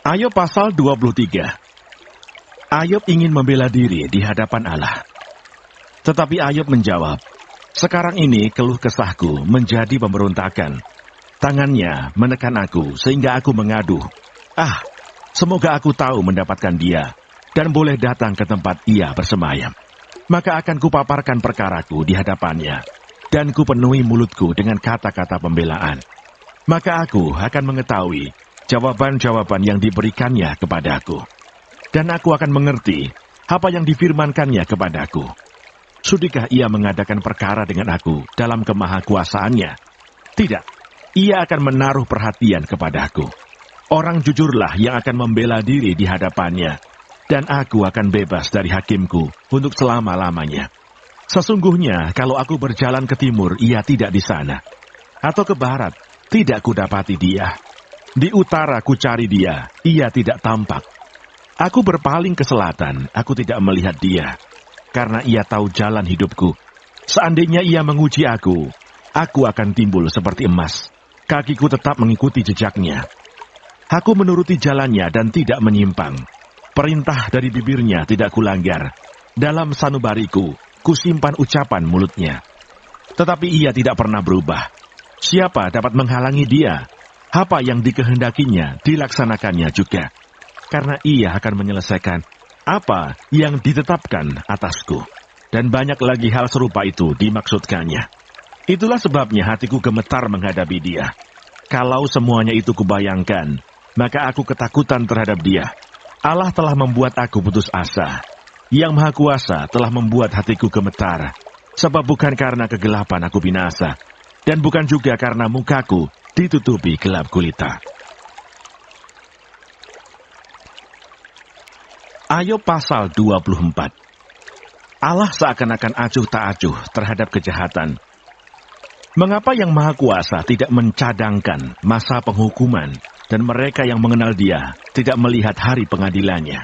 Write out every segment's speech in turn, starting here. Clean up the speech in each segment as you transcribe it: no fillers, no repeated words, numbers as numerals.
Ayub pasal 23. Ayub ingin membela diri di hadapan Allah. Tetapi Ayub menjawab, "Sekarang ini keluh kesahku menjadi pemberontakan. Tangannya menekan aku sehingga aku mengadu. Semoga aku tahu mendapatkan dia dan boleh datang ke tempat ia bersemayam. Maka akan kupaparkan perkaraku di hadapannya dan kupenuhi mulutku dengan kata-kata pembelaan. Maka aku akan mengetahui jawaban-jawaban yang diberikannya kepadaku. Dan aku akan mengerti apa yang difirmankannya kepadaku. Sudikah ia mengadakan perkara dengan aku dalam kemahakuasaannya? Tidak, ia akan menaruh perhatian kepadaku. Orang jujurlah yang akan membela diri di hadapannya, dan aku akan bebas dari hakimku untuk selama-lamanya. Sesungguhnya kalau aku berjalan ke timur, ia tidak di sana. Atau ke barat, tidak kudapati dia. Di utara ku cari dia, ia tidak tampak. Aku berpaling ke selatan, aku tidak melihat dia. Karena ia tahu jalan hidupku. Seandainya ia menguji aku akan timbul seperti emas. Kakiku tetap mengikuti jejaknya. Aku menuruti jalannya dan tidak menyimpang. Perintah dari bibirnya tidak kulanggar. Dalam sanubariku, kusimpan ucapan mulutnya. Tetapi ia tidak pernah berubah. Siapa dapat menghalangi dia? Apa yang dikehendakinya dilaksanakannya juga. Karena ia akan menyelesaikan apa yang ditetapkan atasku. Dan banyak lagi hal serupa itu dimaksudkannya. Itulah sebabnya hatiku gemetar menghadapi dia. Kalau semuanya itu kubayangkan, maka aku ketakutan terhadap dia. Allah telah membuat aku putus asa. Yang Maha Kuasa telah membuat hatiku gemetar. Sebab bukan karena kegelapan aku binasa. Dan bukan juga karena mukaku ditutupi gelap gulita. Ayub pasal 24. Allah seakan-akan acuh tak acuh terhadap kejahatan. Mengapa Yang Maha Kuasa tidak mencadangkan masa penghukuman dan mereka yang mengenal dia tidak melihat hari pengadilannya?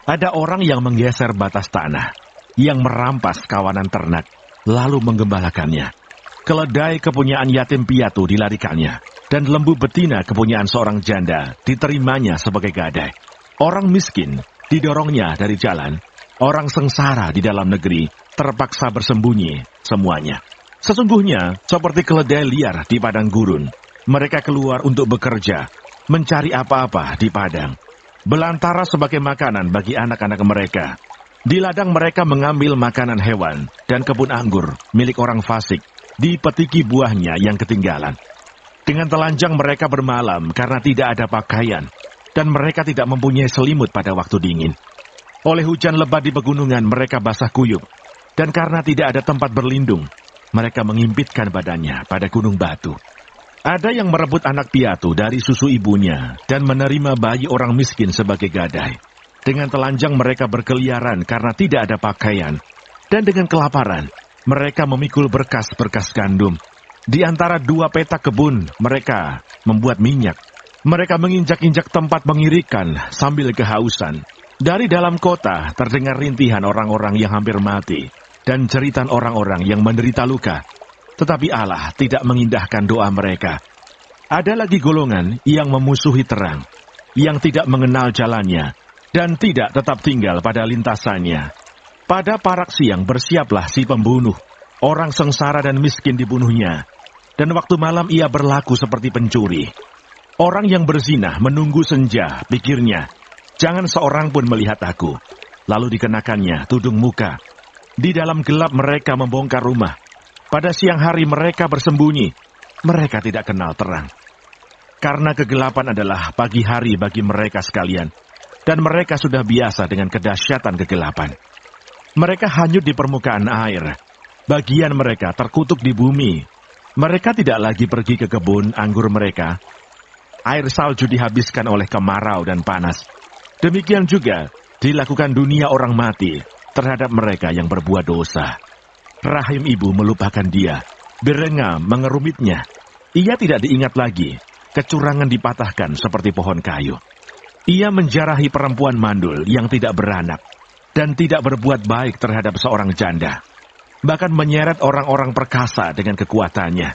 Ada orang yang menggeser batas tanah, yang merampas kawanan ternak, lalu menggembalakannya. Keledai kepunyaan yatim piatu dilarikannya, dan lembu betina kepunyaan seorang janda diterimanya sebagai gadai. Orang miskin didorongnya dari jalan, orang sengsara di dalam negeri terpaksa bersembunyi semuanya. Sesungguhnya seperti keledai liar di padang gurun, mereka keluar untuk bekerja, mencari apa-apa di padang. Belantara sebagai makanan bagi anak-anak mereka. Di ladang mereka mengambil makanan hewan dan kebun anggur milik orang fasik, dipetiki buahnya yang ketinggalan. Dengan telanjang mereka bermalam karena tidak ada pakaian, dan mereka tidak mempunyai selimut pada waktu dingin. Oleh hujan lebat di pegunungan mereka basah kuyup, dan karena tidak ada tempat berlindung, mereka mengimpitkan badannya pada gunung batu. Ada yang merebut anak piatu dari susu ibunya, dan menerima bayi orang miskin sebagai gadai. Dengan telanjang mereka berkeliaran karena tidak ada pakaian, dan dengan kelaparan mereka memikul berkas-berkas gandum. Di antara dua petak kebun mereka membuat minyak. Mereka menginjak-injak tempat mengirikan sambil kehausan. Dari dalam kota terdengar rintihan orang-orang yang hampir mati dan jeritan orang-orang yang menderita luka. Tetapi Allah tidak mengindahkan doa mereka. Ada lagi golongan yang memusuhi terang, yang tidak mengenal jalannya, dan tidak tetap tinggal pada lintasannya. Pada parak siang bersiaplah si pembunuh. Orang sengsara dan miskin dibunuhnya. Dan waktu malam ia berlaku seperti pencuri. Orang yang berzinah menunggu senja, pikirnya, jangan seorang pun melihat aku. Lalu dikenakannya tudung muka. Di dalam gelap mereka membongkar rumah. Pada siang hari mereka bersembunyi. Mereka tidak kenal terang. Karena kegelapan adalah pagi hari bagi mereka sekalian. Dan mereka sudah biasa dengan kedahsyatan kegelapan. Mereka hanyut di permukaan air. Bagian mereka terkutuk di bumi. Mereka tidak lagi pergi ke kebun anggur mereka. Air salju dihabiskan oleh kemarau dan panas. Demikian juga dilakukan dunia orang mati terhadap mereka yang berbuat dosa. Rahim ibu melupakan dia, berengam mengerumitnya. Ia tidak diingat lagi, kecurangan dipatahkan seperti pohon kayu. Ia menjarahi perempuan mandul yang tidak beranak, dan tidak berbuat baik terhadap seorang janda. Bahkan menyeret orang-orang perkasa dengan kekuatannya.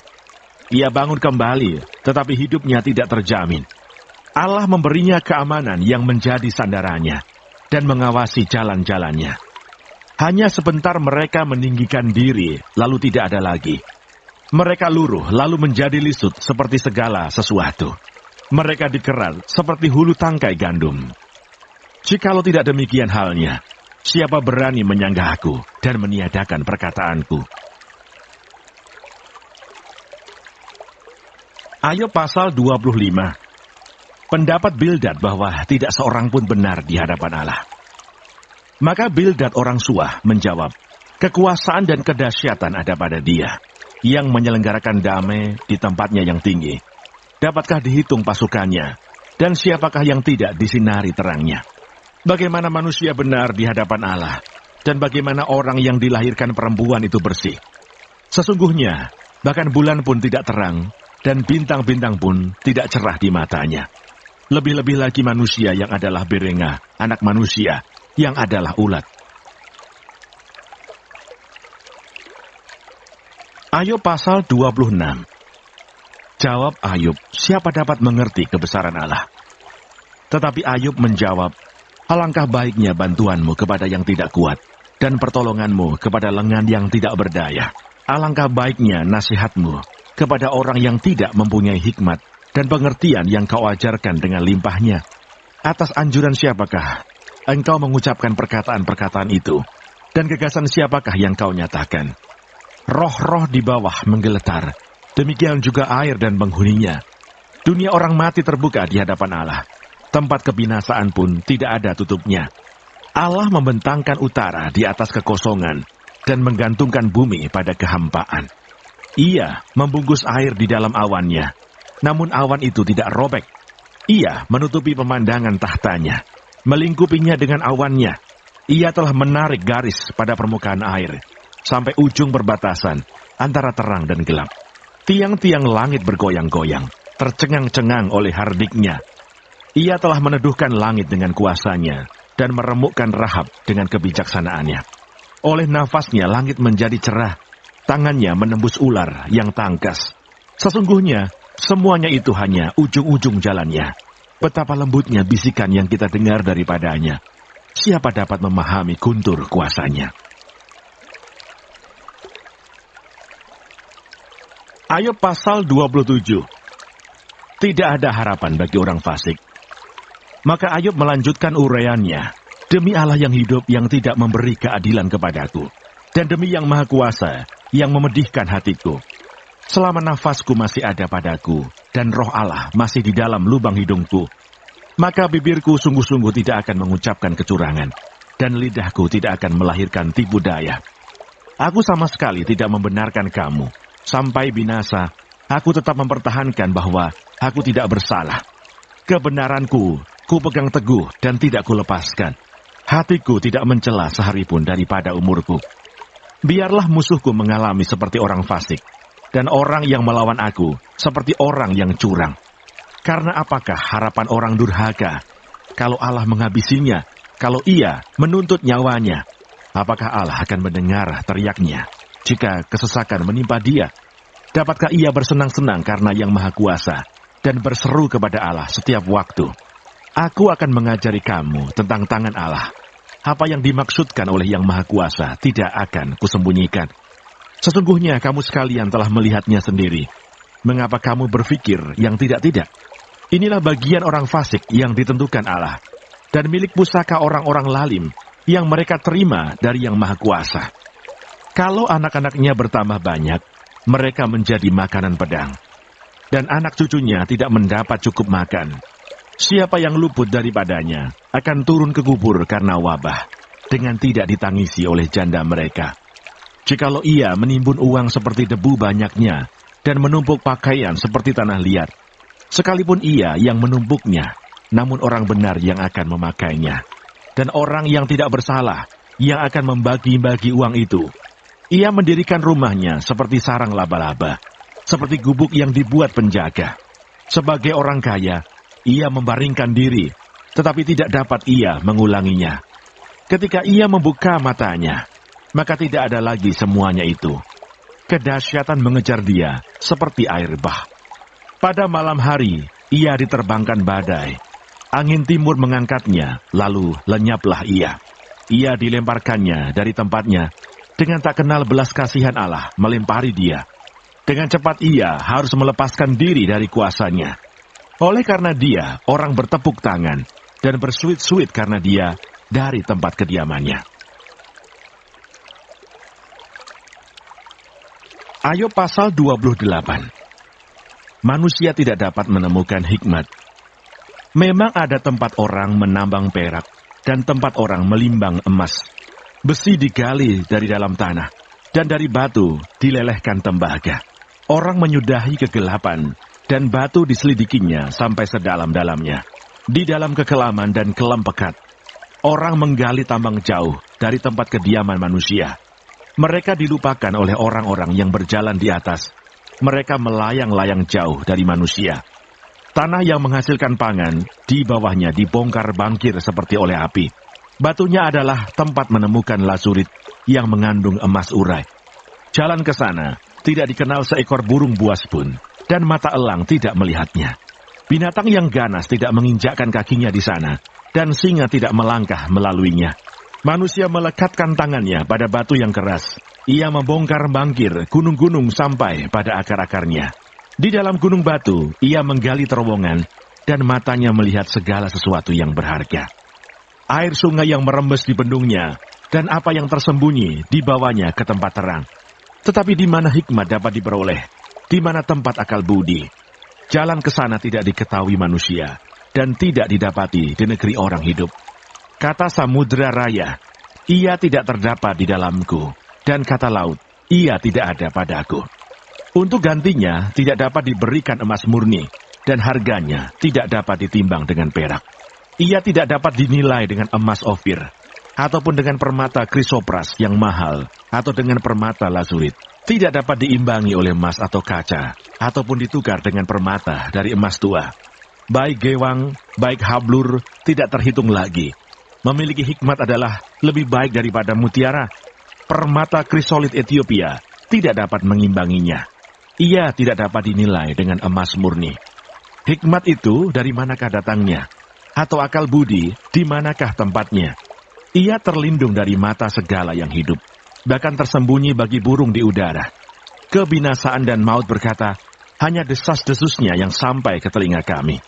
Ia bangun kembali, tetapi hidupnya tidak terjamin. Allah memberinya keamanan yang menjadi sandarannya dan mengawasi jalan-jalannya. Hanya sebentar mereka meninggikan diri, lalu tidak ada lagi. Mereka luruh, lalu menjadi lisut seperti segala sesuatu. Mereka dikerat seperti hulu tangkai gandum. Jikalau tidak demikian halnya, siapa berani menyanggah aku dan meniadakan perkataanku? Ayub pasal 25. Pendapat Bildad bahwa tidak seorang pun benar di hadapan Allah. Maka Bildad orang Suah menjawab, kekuasaan dan kedahsyatan ada pada Dia, yang menyelenggarakan damai di tempatnya yang tinggi. Dapatkah dihitung pasukannya, dan siapakah yang tidak disinari terangnya? Bagaimana manusia benar di hadapan Allah, dan bagaimana orang yang dilahirkan perempuan itu bersih? Sesungguhnya, bahkan bulan pun tidak terang, dan bintang-bintang pun tidak cerah di matanya. Lebih-lebih lagi manusia yang adalah Berenga, anak manusia, yang adalah ulat. Ayub pasal 26. Jawab Ayub, siapa dapat mengerti kebesaran Allah? Tetapi Ayub menjawab, alangkah baiknya bantuanmu kepada yang tidak kuat, dan pertolonganmu kepada lengan yang tidak berdaya. Alangkah baiknya nasihatmu kepada orang yang tidak mempunyai hikmat, dan pengertian yang kau ajarkan dengan limpahnya. Atas anjuran siapakah engkau mengucapkan perkataan-perkataan itu? Dan gagasan siapakah yang kau nyatakan? Roh-roh di bawah menggeletar, demikian juga air dan penghuninya. Dunia orang mati terbuka di hadapan Allah. Tempat kebinasaan pun tidak ada tutupnya. Allah membentangkan utara di atas kekosongan, dan menggantungkan bumi pada kehampaan. Ia membungkus air di dalam awannya, namun awan itu tidak robek. Ia menutupi pemandangan tahtanya, melingkupinya dengan awannya. Ia telah menarik garis pada permukaan air, sampai ujung perbatasan antara terang dan gelap. Tiang-tiang langit bergoyang-goyang, tercengang-cengang oleh hardiknya. Ia telah meneduhkan langit dengan kuasanya, dan meremukkan Rahab dengan kebijaksanaannya. Oleh nafasnya langit menjadi cerah, tangannya menembus ular yang tangkas. Sesungguhnya, semuanya itu hanya ujung-ujung jalannya. Betapa lembutnya bisikan yang kita dengar daripadanya. Siapa dapat memahami guntur kuasanya? Ayub pasal 27. Tidak ada harapan bagi orang fasik. Maka Ayub melanjutkan uraiannya. Demi Allah yang hidup yang tidak memberi keadilan kepadaku, dan demi yang maha kuasa yang memedihkan hatiku. Selama nafasku masih ada padaku, dan roh Allah masih di dalam lubang hidungku, maka bibirku sungguh-sungguh tidak akan mengucapkan kecurangan, dan lidahku tidak akan melahirkan tipu daya. Aku sama sekali tidak membenarkan kamu. Sampai binasa, aku tetap mempertahankan bahwa aku tidak bersalah. Kebenaranku, ku pegang teguh dan tidak kulepaskan. Hatiku tidak mencela sehari pun daripada umurku. Biarlah musuhku mengalami seperti orang fasik, dan orang yang melawan aku seperti orang yang curang. Karena apakah harapan orang durhaka, kalau Allah menghabisinya, kalau ia menuntut nyawanya? Apakah Allah akan mendengar teriaknya, jika kesesakan menimpa dia? Dapatkah ia bersenang-senang karena yang maha kuasa, dan berseru kepada Allah setiap waktu? Aku akan mengajari kamu tentang tangan Allah. Apa yang dimaksudkan oleh yang maha kuasa tidak akan kusembunyikan. Sesungguhnya kamu sekalian telah melihatnya sendiri. Mengapa kamu berpikir yang tidak-tidak? Inilah bagian orang fasik yang ditentukan Allah, dan milik pusaka orang-orang lalim yang mereka terima dari yang maha kuasa. Kalau anak-anaknya bertambah banyak, mereka menjadi makanan pedang, dan anak cucunya tidak mendapat cukup makan. Siapa yang luput daripadanya akan turun ke kubur karena wabah, dengan tidak ditangisi oleh janda mereka. Jikalau ia menimbun uang seperti debu banyaknya, dan menumpuk pakaian seperti tanah liat, sekalipun ia yang menumpuknya, namun orang benar yang akan memakainya, dan orang yang tidak bersalah yang akan membagi-bagi uang itu. Ia mendirikan rumahnya seperti sarang laba-laba, seperti gubuk yang dibuat penjaga. Sebagai orang kaya, ia membaringkan diri, tetapi tidak dapat ia mengulanginya. Ketika ia membuka matanya, maka tidak ada lagi semuanya itu. Kedahsyatan mengejar dia seperti air bah. Pada malam hari, ia diterbangkan badai. Angin timur mengangkatnya, lalu lenyaplah ia. Ia dilemparkannya dari tempatnya, dengan tak kenal belas kasihan Allah melempari dia. Dengan cepat ia harus melepaskan diri dari kuasanya. Oleh karena dia, orang bertepuk tangan, dan bersuit-suit karena dia dari tempat kediamannya. Ayub pasal 28. Manusia tidak dapat menemukan hikmat. Memang ada tempat orang menambang perak, dan tempat orang melimbang emas. Besi digali dari dalam tanah, dan dari batu dilelehkan tembaga. Orang menyudahi kegelapan, dan batu diselidikinya sampai sedalam-dalamnya. Di dalam kekelaman dan kelam pekat, orang menggali tambang jauh dari tempat kediaman manusia. Mereka dilupakan oleh orang-orang yang berjalan di atas. Mereka melayang-layang jauh dari manusia. Tanah yang menghasilkan pangan, di bawahnya dibongkar bangkir seperti oleh api. Batunya adalah tempat menemukan lazurit yang mengandung emas urai. Jalan ke sana tidak dikenal seekor burung buas pun, dan mata elang tidak melihatnya. Binatang yang ganas tidak menginjakkan kakinya di sana, dan singa tidak melangkah melaluinya. Manusia melekatkan tangannya pada batu yang keras. Ia membongkar bangkir gunung-gunung sampai pada akar-akarnya. Di dalam gunung batu, ia menggali terowongan, dan matanya melihat segala sesuatu yang berharga. Air sungai yang merembes di bendungnya, dan apa yang tersembunyi di bawahnya ke tempat terang. Tetapi di mana hikmat dapat diperoleh? Di mana tempat akal budi? Jalan ke sana tidak diketahui manusia, dan tidak didapati di negeri orang hidup. Kata samudra raya, ia tidak terdapat di dalamku, dan kata laut, ia tidak ada padaku. Untuk gantinya tidak dapat diberikan emas murni, dan harganya tidak dapat ditimbang dengan perak. Ia tidak dapat dinilai dengan emas ofir, ataupun dengan permata krisopras yang mahal, atau dengan permata lazurit. Tidak dapat diimbangi oleh emas atau kaca, ataupun ditukar dengan permata dari emas tua. Baik gewang, baik hablur, tidak terhitung lagi. Memiliki hikmat adalah lebih baik daripada mutiara. Permata krisolit Ethiopia tidak dapat mengimbanginya. Ia tidak dapat dinilai dengan emas murni. Hikmat itu dari manakah datangnya? Atau akal budi, di manakah tempatnya? Ia terlindung dari mata segala yang hidup, bahkan tersembunyi bagi burung di udara. Kebinasaan dan maut berkata, hanya desas-desusnya yang sampai ke telinga kami.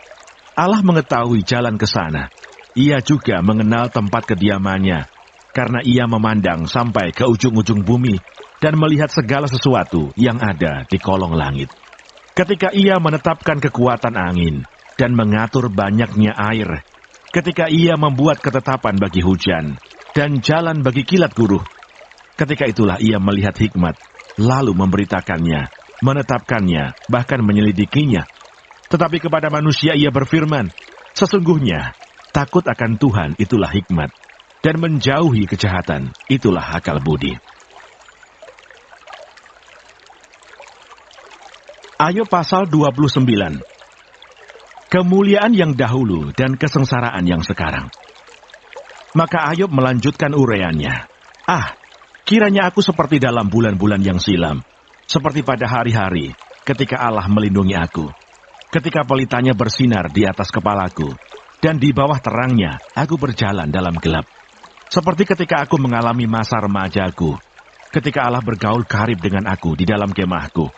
Allah mengetahui jalan ke sana. Ia juga mengenal tempat kediamannya, karena ia memandang sampai ke ujung-ujung bumi dan melihat segala sesuatu yang ada di kolong langit. Ketika ia menetapkan kekuatan angin dan mengatur banyaknya air, ketika ia membuat ketetapan bagi hujan dan jalan bagi kilat guruh, ketika itulah ia melihat hikmat, lalu memberitakannya, menetapkannya, bahkan menyelidikinya. Tetapi kepada manusia ia berfirman, sesungguhnya takut akan Tuhan itulah hikmat, dan menjauhi kejahatan itulah akal budi. Ayub pasal 29. Kemuliaan yang dahulu dan kesengsaraan yang sekarang. Maka Ayub melanjutkan uraiannya. Kiranya aku seperti dalam bulan-bulan yang silam, seperti pada hari-hari ketika Allah melindungi aku, ketika pelitanya bersinar di atas kepalaku, dan di bawah terangnya aku berjalan dalam gelap. Seperti ketika aku mengalami masa remajaku, ketika Allah bergaul karib dengan aku di dalam kemahku,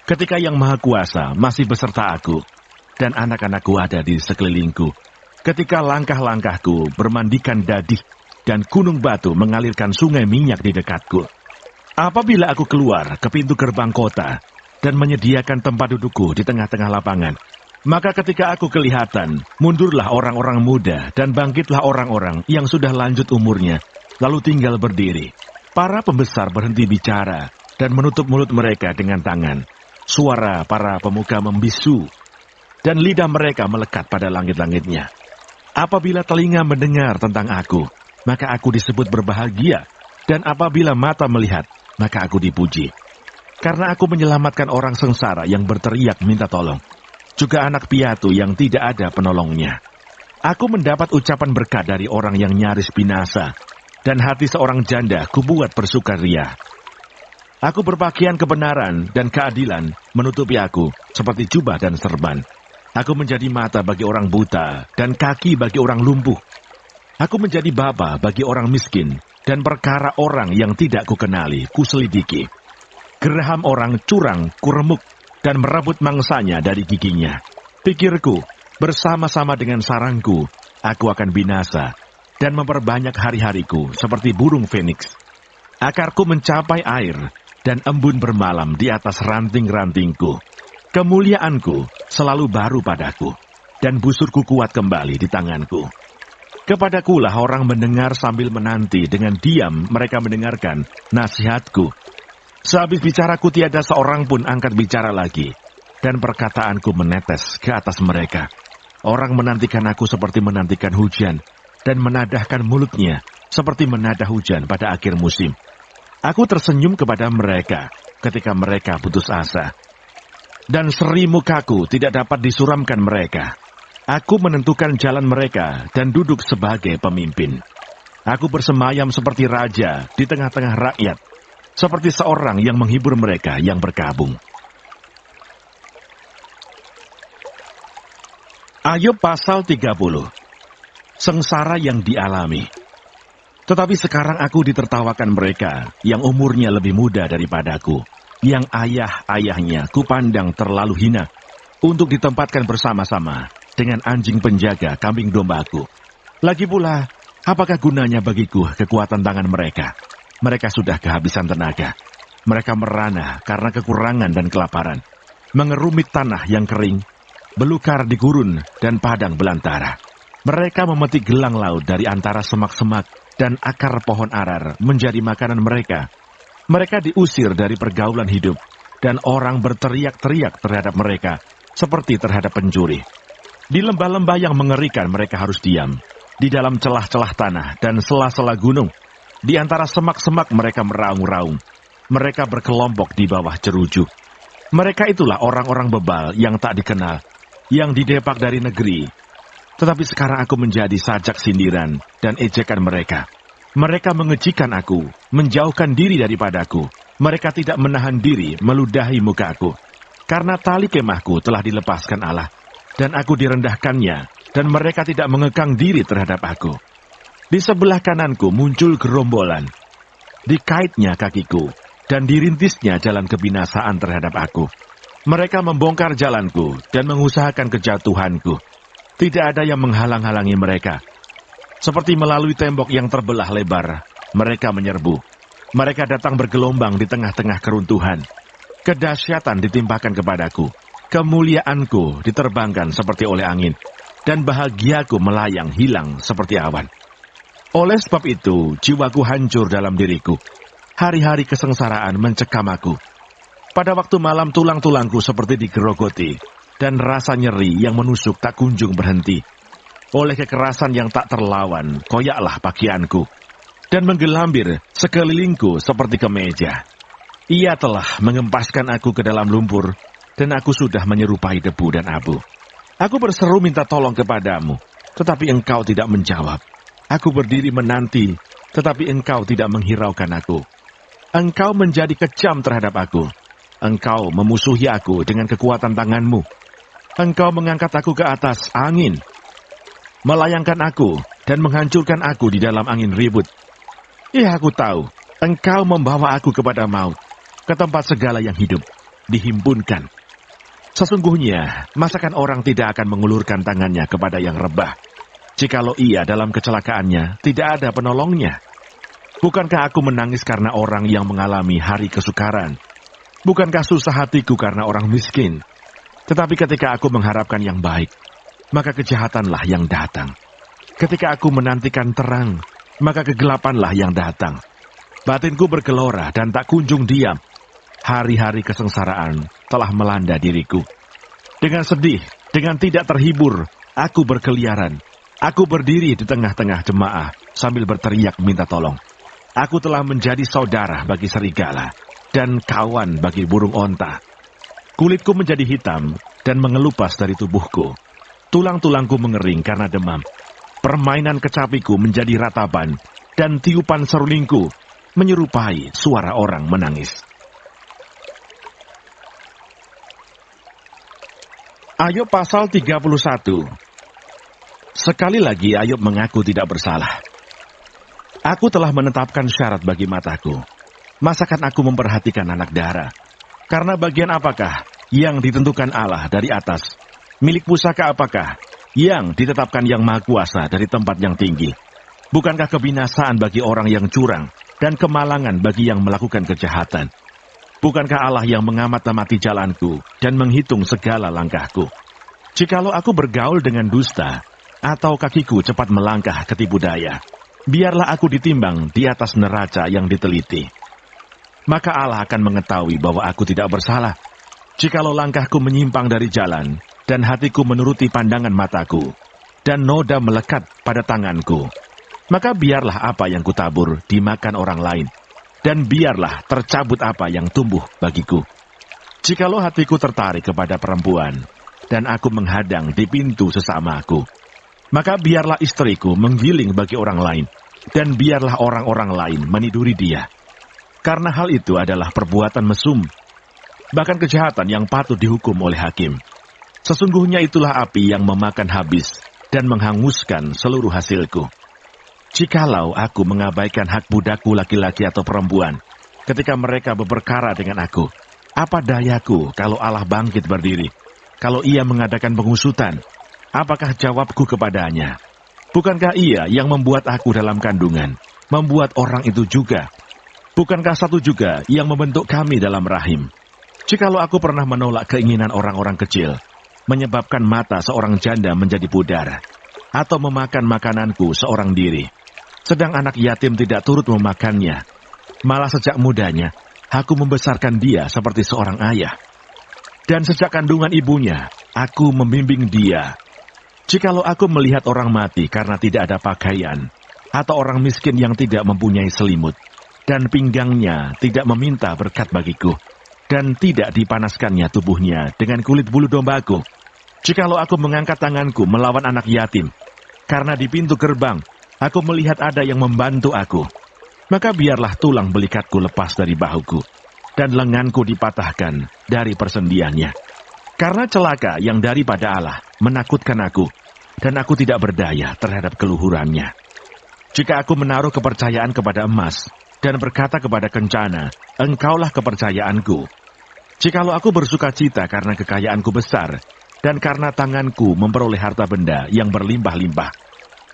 ketika Yang Maha Kuasa masih beserta aku, dan anak-anakku ada di sekelilingku, ketika langkah-langkahku bermandikan dadih, dan gunung batu mengalirkan sungai minyak di dekatku. Apabila aku keluar ke pintu gerbang kota, dan menyediakan tempat dudukku di tengah-tengah lapangan, maka ketika aku kelihatan, mundurlah orang-orang muda dan bangkitlah orang-orang yang sudah lanjut umurnya, lalu tinggal berdiri. Para pembesar berhenti bicara dan menutup mulut mereka dengan tangan. Suara para pemuka membisu, dan lidah mereka melekat pada langit-langitnya. Apabila telinga mendengar tentang aku, maka aku disebut berbahagia, dan apabila mata melihat, maka aku dipuji. Karena aku menyelamatkan orang sengsara yang berteriak minta tolong, juga anak piatu yang tidak ada penolongnya. Aku mendapat ucapan berkat dari orang yang nyaris binasa, dan hati seorang janda kubuat bersukaria. Aku berpakaian kebenaran dan keadilan menutupi aku seperti jubah dan serban. Aku menjadi mata bagi orang buta dan kaki bagi orang lumpuh. Aku menjadi baba bagi orang miskin, dan perkara orang yang tidak kukenali kuselidiki. Geraham orang curang kuremuk dan merebut mangsanya dari giginya. Pikirku, bersama-sama dengan sarangku, aku akan binasa dan memperbanyak hari-hariku seperti burung feniks. Akarku mencapai air dan embun bermalam di atas ranting-rantingku. Kemuliaanku selalu baru padaku, dan busurku kuat kembali di tanganku. Kepadakulah orang mendengar sambil menanti, dengan diam mereka mendengarkan nasihatku. Sehabis bicaraku tiada seorang pun angkat bicara lagi, dan perkataanku menetes ke atas mereka. Orang menantikan aku seperti menantikan hujan, dan menadahkan mulutnya seperti menadah hujan pada akhir musim. Aku tersenyum kepada mereka ketika mereka putus asa. Dan seri mukaku tidak dapat disuramkan mereka. Aku menentukan jalan mereka dan duduk sebagai pemimpin. Aku bersemayam seperti raja di tengah-tengah rakyat, seperti seorang yang menghibur mereka yang berkabung. Ayub pasal 30. Sengsara yang dialami. Tetapi sekarang aku ditertawakan mereka yang umurnya lebih muda daripadaku, yang ayah-ayahnya kupandang terlalu hina, untuk ditempatkan bersama-sama dengan anjing penjaga kambing dombaku. Lagi pula, apakah gunanya bagiku kekuatan tangan mereka? Mereka sudah kehabisan tenaga. Mereka merana karena kekurangan dan kelaparan, mengerumit tanah yang kering, belukar di gurun dan padang belantara. Mereka memetik gelang laut dari antara semak-semak, dan akar pohon arar menjadi makanan mereka. Mereka diusir dari pergaulan hidup, dan orang berteriak-teriak terhadap mereka, seperti terhadap pencuri. Di lembah-lembah yang mengerikan mereka harus diam, di dalam celah-celah tanah dan sela-sela gunung. Di antara semak-semak mereka meraung-raung. Mereka berkelompok di bawah jeruju. Mereka itulah orang-orang bebal yang tak dikenal, yang didepak dari negeri. Tetapi sekarang aku menjadi sajak sindiran dan ejekan mereka. Mereka mengejikan aku, menjauhkan diri daripadaku. Mereka tidak menahan diri meludahi mukaku. Karena tali kemahku telah dilepaskan Allah, dan aku direndahkannya, dan mereka tidak mengekang diri terhadap aku. Di sebelah kananku muncul gerombolan. Dikaitnya kakiku, dan dirintisnya jalan kebinasaan terhadap aku. Mereka membongkar jalanku dan mengusahakan kejatuhanku. Tidak ada yang menghalang-halangi mereka. Seperti melalui tembok yang terbelah lebar, mereka menyerbu. Mereka datang bergelombang di tengah-tengah keruntuhan. Kedahsyatan ditimpakan kepadaku. Kemuliaanku diterbangkan seperti oleh angin, dan bahagiaku melayang hilang seperti awan. Oleh sebab itu, jiwaku hancur dalam diriku. Hari-hari kesengsaraan mencekam aku. Pada waktu malam tulang-tulangku seperti digerogoti, dan rasa nyeri yang menusuk tak kunjung berhenti. Oleh kekerasan yang tak terlawan, koyaklah pakaianku, dan menggelambir sekelilingku seperti kemeja. Ia telah mengempaskan aku ke dalam lumpur, dan aku sudah menyerupai debu dan abu. Aku berseru minta tolong kepadamu, tetapi engkau tidak menjawab. Aku berdiri menanti, tetapi engkau tidak menghiraukan aku. Engkau menjadi kejam terhadap aku. Engkau memusuhi aku dengan kekuatan tanganmu. Engkau mengangkat aku ke atas angin, melayangkan aku dan menghancurkan aku di dalam angin ribut. Ya, aku tahu, engkau membawa aku kepada maut, ke tempat segala yang hidup dihimpunkan. Sesungguhnya, masakan orang tidak akan mengulurkan tangannya kepada yang rebah, jikalau ia dalam kecelakaannya tidak ada penolongnya. Bukankah aku menangis karena orang yang mengalami hari kesukaran? Bukankah susah hatiku karena orang miskin? Tetapi ketika aku mengharapkan yang baik, maka kejahatanlah yang datang. Ketika aku menantikan terang, maka kegelapanlah yang datang. Batinku bergelora dan tak kunjung diam. Hari-hari kesengsaraan telah melanda diriku. Dengan sedih, dengan tidak terhibur, aku berkeliaran. Aku berdiri di tengah-tengah jemaah sambil berteriak minta tolong. Aku telah menjadi saudara bagi serigala dan kawan bagi burung onta. Kulitku menjadi hitam dan mengelupas dari tubuhku. Tulang-tulangku mengering karena demam. Permainan kecapiku menjadi ratapan, dan tiupan serulingku menyerupai suara orang menangis. Ayub pasal 31. Sekali lagi Ayub mengaku tidak bersalah. Aku telah menetapkan syarat bagi mataku. Masakan aku memperhatikan anak dara? Karena bagian apakah yang ditentukan Allah dari atas? Milik pusaka apakah yang ditetapkan Yang Maha Kuasa dari tempat yang tinggi? Bukankah kebinasaan bagi orang yang curang dan kemalangan bagi yang melakukan kejahatan? Bukankah Allah yang mengamati jalanku dan menghitung segala langkahku? Jikalau aku bergaul dengan dusta, atau kakiku cepat melangkah ketipu daya, biarlah aku ditimbang di atas neraca yang diteliti. Maka Allah akan mengetahui bahwa aku tidak bersalah. Jikalau langkahku menyimpang dari jalan, dan hatiku menuruti pandangan mataku, dan noda melekat pada tanganku, maka biarlah apa yang kutabur dimakan orang lain, dan biarlah tercabut apa yang tumbuh bagiku. Jikalau hatiku tertarik kepada perempuan, dan aku menghadang di pintu sesamaku, maka biarlah istriku menggiling bagi orang lain, dan biarlah orang-orang lain meniduri dia. Karena hal itu adalah perbuatan mesum, bahkan kejahatan yang patut dihukum oleh hakim. Sesungguhnya itulah api yang memakan habis dan menghanguskan seluruh hasilku. Jikalau aku mengabaikan hak budakku laki-laki atau perempuan, ketika mereka berperkara dengan aku, apa dayaku kalau Allah bangkit berdiri? Kalau ia mengadakan pengusutan, apakah jawabku kepadanya? Bukankah ia yang membuat aku dalam kandungan, membuat orang itu juga? Bukankah satu juga yang membentuk kami dalam rahim? Jikalau aku pernah menolak keinginan orang-orang kecil, menyebabkan mata seorang janda menjadi pudar, atau memakan makananku seorang diri, sedang anak yatim tidak turut memakannya, malah sejak mudanya, aku membesarkan dia seperti seorang ayah. Dan sejak kandungan ibunya, aku membimbing dia. Jikalau aku melihat orang mati karena tidak ada pakaian, atau orang miskin yang tidak mempunyai selimut, dan pinggangnya tidak meminta berkat bagiku, dan tidak dipanaskannya tubuhnya dengan kulit bulu dombaku, jikalau aku mengangkat tanganku melawan anak yatim, karena di pintu gerbang, aku melihat ada yang membantu aku, maka biarlah tulang belikatku lepas dari bahuku, dan lenganku dipatahkan dari persendiannya. Karena celaka yang daripada Allah menakutkan aku, dan aku tidak berdaya terhadap keluhurannya. Jika aku menaruh kepercayaan kepada emas, dan berkata kepada kencana, engkaulah kepercayaanku. Jikalau aku bersuka cita karena kekayaanku besar, dan karena tanganku memperoleh harta benda yang berlimpah-limpah.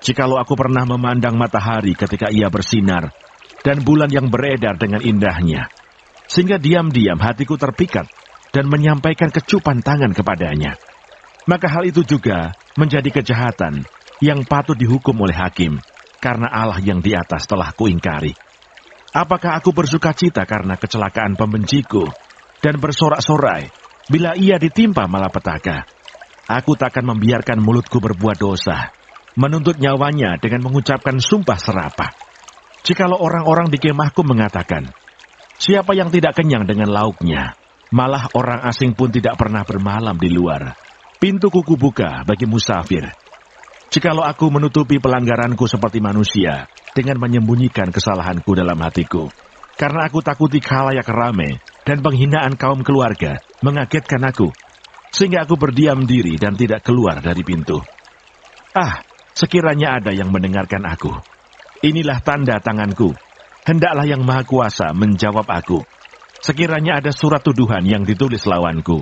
Jikalau aku pernah memandang matahari ketika ia bersinar, dan bulan yang beredar dengan indahnya, sehingga diam-diam hatiku terpikat, dan menyampaikan kecupan tangan kepadanya, maka hal itu juga menjadi kejahatan yang patut dihukum oleh hakim, karena Allah yang di atas telah kuingkari. Apakah aku bersuka cita karena kecelakaan pembenciku, dan bersorak-sorai bila ia ditimpa malapetaka? Aku takkan membiarkan mulutku berbuat dosa, menuntut nyawanya dengan mengucapkan sumpah serapah. Jikalau orang-orang di kemahku mengatakan, siapa yang tidak kenyang dengan lauknya, malah orang asing pun tidak pernah bermalam di luar, pintu kuku buka bagi musafir. Jikalau aku menutupi pelanggaranku seperti manusia, dengan menyembunyikan kesalahanku dalam hatiku, karena aku takuti khalayak rame, dan penghinaan kaum keluarga mengagetkan aku, sehingga aku berdiam diri dan tidak keluar dari pintu. Sekiranya ada yang mendengarkan aku. Inilah tanda tanganku. Hendaklah Yang Maha Kuasa menjawab aku. Sekiranya ada surat tuduhan yang ditulis lawanku,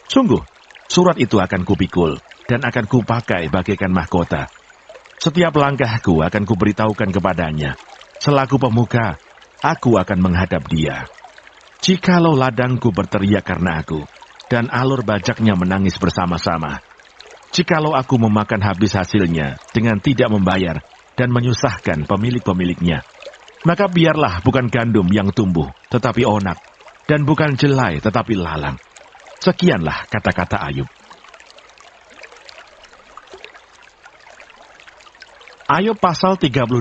sungguh, surat itu akan kupikul, dan akan kupakai bagaikan mahkota. Setiap langkahku akan kuberitahukan kepadanya. Selaku pemuka, aku akan menghadap dia. Jikalau ladangku berteriak karena aku, dan alur bajaknya menangis bersama-sama, jikalau aku memakan habis hasilnya dengan tidak membayar dan menyusahkan pemilik-pemiliknya, maka biarlah bukan gandum yang tumbuh, tetapi onak, dan bukan jelai, tetapi lalang. Sekianlah kata-kata Ayub. Ayub pasal 32.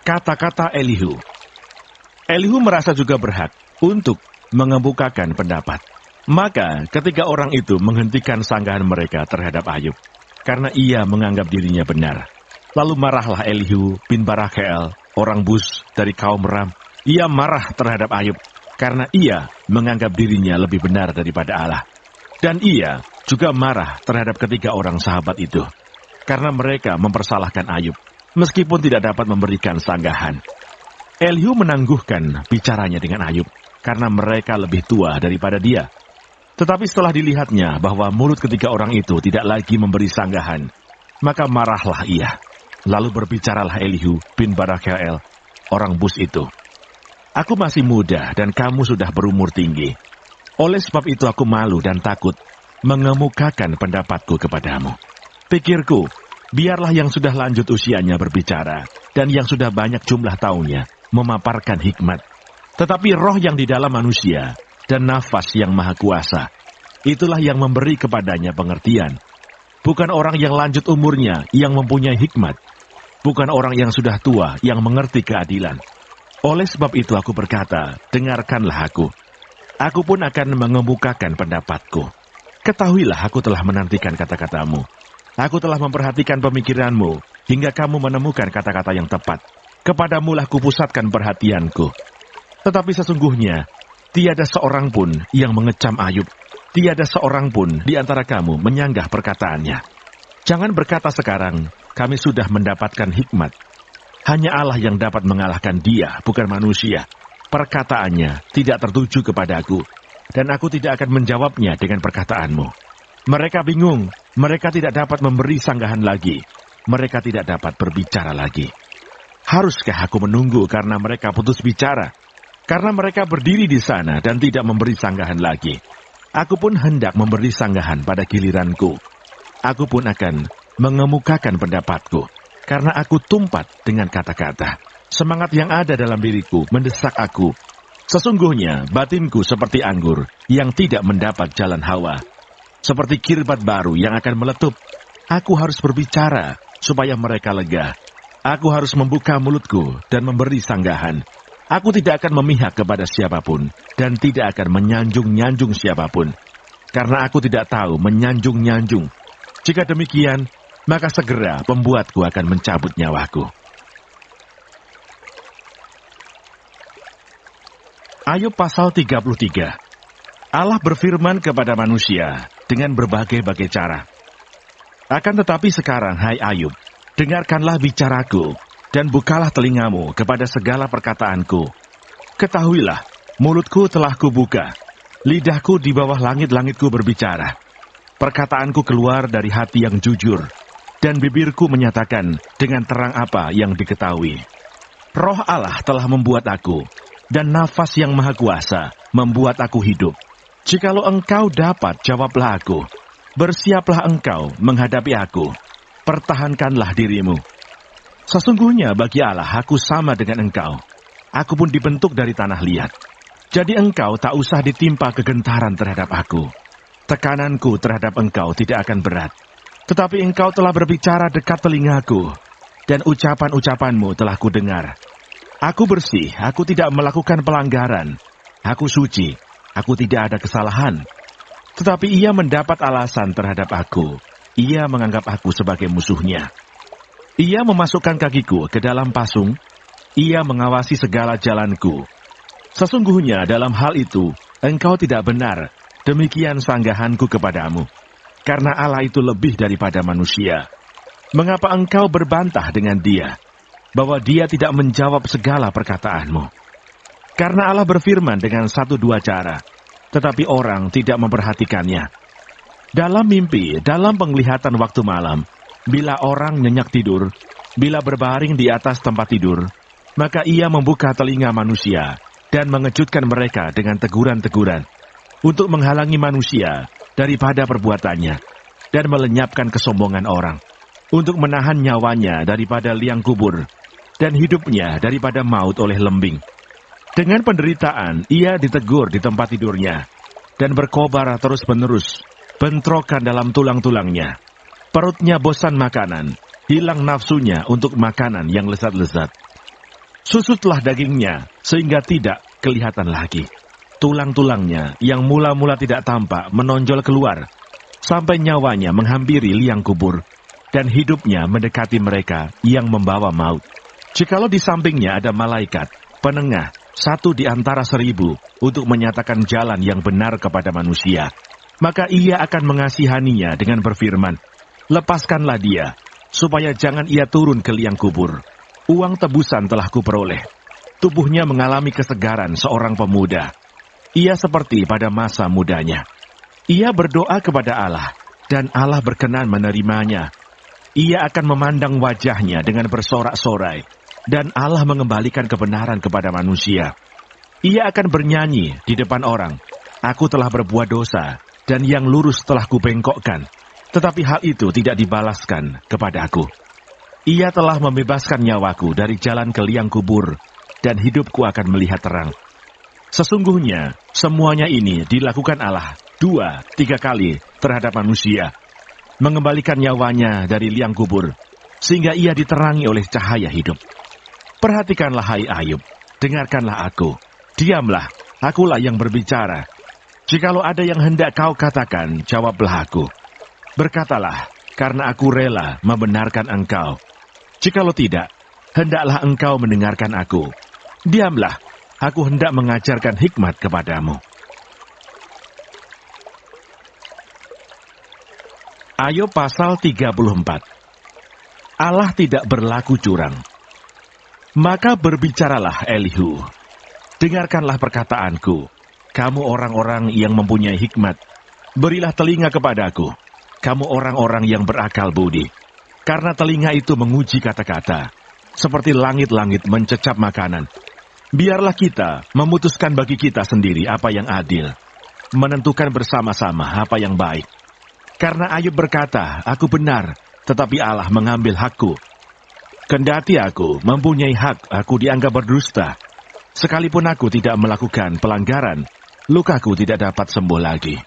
Kata-kata Elihu. Elihu merasa juga berhak untuk mengemukakan pendapat. Maka ketika orang itu menghentikan sanggahan mereka terhadap Ayub, karena ia menganggap dirinya benar, lalu marahlah Elihu bin Barakeel, orang Bus dari kaum Ram. Ia marah terhadap Ayub, karena ia menganggap dirinya lebih benar daripada Allah. Dan ia juga marah terhadap ketiga orang sahabat itu, karena mereka mempersalahkan Ayub, meskipun tidak dapat memberikan sanggahan. Elihu menangguhkan bicaranya dengan Ayub, karena mereka lebih tua daripada dia. Tetapi setelah dilihatnya bahwa mulut ketiga orang itu tidak lagi memberi sanggahan, maka marahlah ia. Lalu berbicaralah Elihu bin Barakeel, orang Bus itu. Aku masih muda dan kamu sudah berumur tinggi. Oleh sebab itu aku malu dan takut mengemukakan pendapatku kepadamu. Pikirku, biarlah yang sudah lanjut usianya berbicara, dan yang sudah banyak jumlah tahunnya memaparkan hikmat. Tetapi roh yang di dalam manusia dan nafas yang maha kuasa, itulah yang memberi kepadanya pengertian. Bukan orang yang lanjut umurnya yang mempunyai hikmat, bukan orang yang sudah tua yang mengerti keadilan. Oleh sebab itu aku berkata, dengarkanlah aku. Aku pun akan mengemukakan pendapatku. Ketahuilah aku telah menantikan kata-katamu. Aku telah memperhatikan pemikiranmu, hingga kamu menemukan kata-kata yang tepat. Kepadamulah kupusatkan perhatianku. Tetapi sesungguhnya, tiada seorang pun yang mengecam Ayub. Tiada seorang pun di antara kamu menyanggah perkataannya. Jangan berkata sekarang, kami sudah mendapatkan hikmat. Hanya Allah yang dapat mengalahkan dia, bukan manusia. Perkataannya tidak tertuju kepadaku, dan aku tidak akan menjawabnya dengan perkataanmu. Mereka bingung, mereka tidak dapat memberi sanggahan lagi. Mereka tidak dapat berbicara lagi. Haruskah aku menunggu karena mereka putus bicara? Karena mereka berdiri di sana dan tidak memberi sanggahan lagi. Aku pun hendak memberi sanggahan pada giliranku. Aku pun akan mengemukakan pendapatku, karena aku tumpat dengan kata-kata. Semangat yang ada dalam diriku mendesak aku. Sesungguhnya batinku seperti anggur yang tidak mendapat jalan hawa. Seperti kirbat baru yang akan meletup. Aku harus berbicara supaya mereka lega. Aku harus membuka mulutku dan memberi sanggahan. Aku tidak akan memihak kepada siapapun dan tidak akan menyanjung-nyanjung siapapun. Karena aku tidak tahu menyanjung-nyanjung. Jika demikian, maka segera pembuatku akan mencabut nyawaku. Ayub pasal 33. Allah berfirman kepada manusia dengan berbagai-bagai cara. Akan tetapi sekarang, hai Ayub, dengarkanlah bicaraku, dan bukalah telingamu kepada segala perkataanku. Ketahuilah, mulutku telah kubuka, lidahku di bawah langit-langitku berbicara. Perkataanku keluar dari hati yang jujur, dan bibirku menyatakan dengan terang apa yang diketahui. Roh Allah telah membuat aku, dan nafas yang maha kuasa membuat aku hidup. Jikalau engkau dapat, jawablah aku. Bersiaplah engkau menghadapi aku. Pertahankanlah dirimu. Sesungguhnya bagi Allah aku sama dengan engkau. Aku pun dibentuk dari tanah liat. Jadi engkau tak usah ditimpa kegentaran terhadap aku. Tekananku terhadap engkau tidak akan berat. Tetapi engkau telah berbicara dekat telingaku, dan ucapan-ucapanmu telah kudengar. Aku bersih, aku tidak melakukan pelanggaran. Aku suci, aku tidak ada kesalahan. Tetapi ia mendapat alasan terhadap aku. Ia menganggap aku sebagai musuhnya. Ia memasukkan kakiku ke dalam pasung. Ia mengawasi segala jalanku. Sesungguhnya dalam hal itu, engkau tidak benar. Demikian sanggahanku kepadamu. Karena Allah itu lebih daripada manusia. Mengapa engkau berbantah dengan dia? Bahwa dia tidak menjawab segala perkataanmu. Karena Allah berfirman dengan 1-2 cara. Tetapi orang tidak memperhatikannya. Dalam mimpi, dalam penglihatan waktu malam, bila orang nyenyak tidur, bila berbaring di atas tempat tidur, maka ia membuka telinga manusia dan mengejutkan mereka dengan teguran-teguran untuk menghalangi manusia daripada perbuatannya dan melenyapkan kesombongan orang, untuk menahan nyawanya daripada liang kubur dan hidupnya daripada maut oleh lembing. Dengan penderitaan ia ditegur di tempat tidurnya dan berkobar terus-menerus, bentrokan dalam tulang-tulangnya. Perutnya bosan makanan, hilang nafsunya untuk makanan yang lezat-lezat. Susutlah dagingnya sehingga tidak kelihatan lagi. Tulang-tulangnya yang mula-mula tidak tampak menonjol keluar, sampai nyawanya menghampiri liang kubur, dan hidupnya mendekati mereka yang membawa maut. Jikalau di sampingnya ada malaikat, penengah, 1 di antara 1000, untuk menyatakan jalan yang benar kepada manusia, maka ia akan mengasihaninya dengan berfirman, "Lepaskanlah dia, supaya jangan ia turun ke liang kubur. Uang tebusan telah kuperoleh." Tubuhnya mengalami kesegaran seorang pemuda. Ia seperti pada masa mudanya. Ia berdoa kepada Allah, dan Allah berkenan menerimanya. Ia akan memandang wajahnya dengan bersorak-sorai, dan Allah mengembalikan kebenaran kepada manusia. Ia akan bernyanyi di depan orang, "Aku telah berbuat dosa, dan yang lurus telah kubengkokkan, tetapi hal itu tidak dibalaskan kepadaku. Ia telah membebaskan nyawaku dari jalan ke liang kubur, dan hidupku akan melihat terang." Sesungguhnya, semuanya ini dilakukan Allah 2-3 kali terhadap manusia, mengembalikan nyawanya dari liang kubur, sehingga ia diterangi oleh cahaya hidup. Perhatikanlah hai Ayub, dengarkanlah aku, diamlah, akulah yang berbicara. Jikalau ada yang hendak kau katakan, jawablah aku. Berkatalah, karena aku rela membenarkan engkau. Jikalau tidak, hendaklah engkau mendengarkan aku. Diamlah, aku hendak mengajarkan hikmat kepadamu. Ayub pasal 34. Allah tidak berlaku curang. Maka berbicaralah Elihu, dengarkanlah perkataanku, kamu orang-orang yang mempunyai hikmat, berilah telinga kepadaku, kamu orang-orang yang berakal budi, karena telinga itu menguji kata-kata, seperti langit-langit mencecap makanan. Biarlah kita memutuskan bagi kita sendiri apa yang adil, menentukan bersama-sama apa yang baik. Karena Ayub berkata, aku benar, tetapi Allah mengambil hakku. Kendati aku mempunyai hak, aku dianggap berdusta. Sekalipun aku tidak melakukan pelanggaran, lukaku tidak dapat sembuh lagi.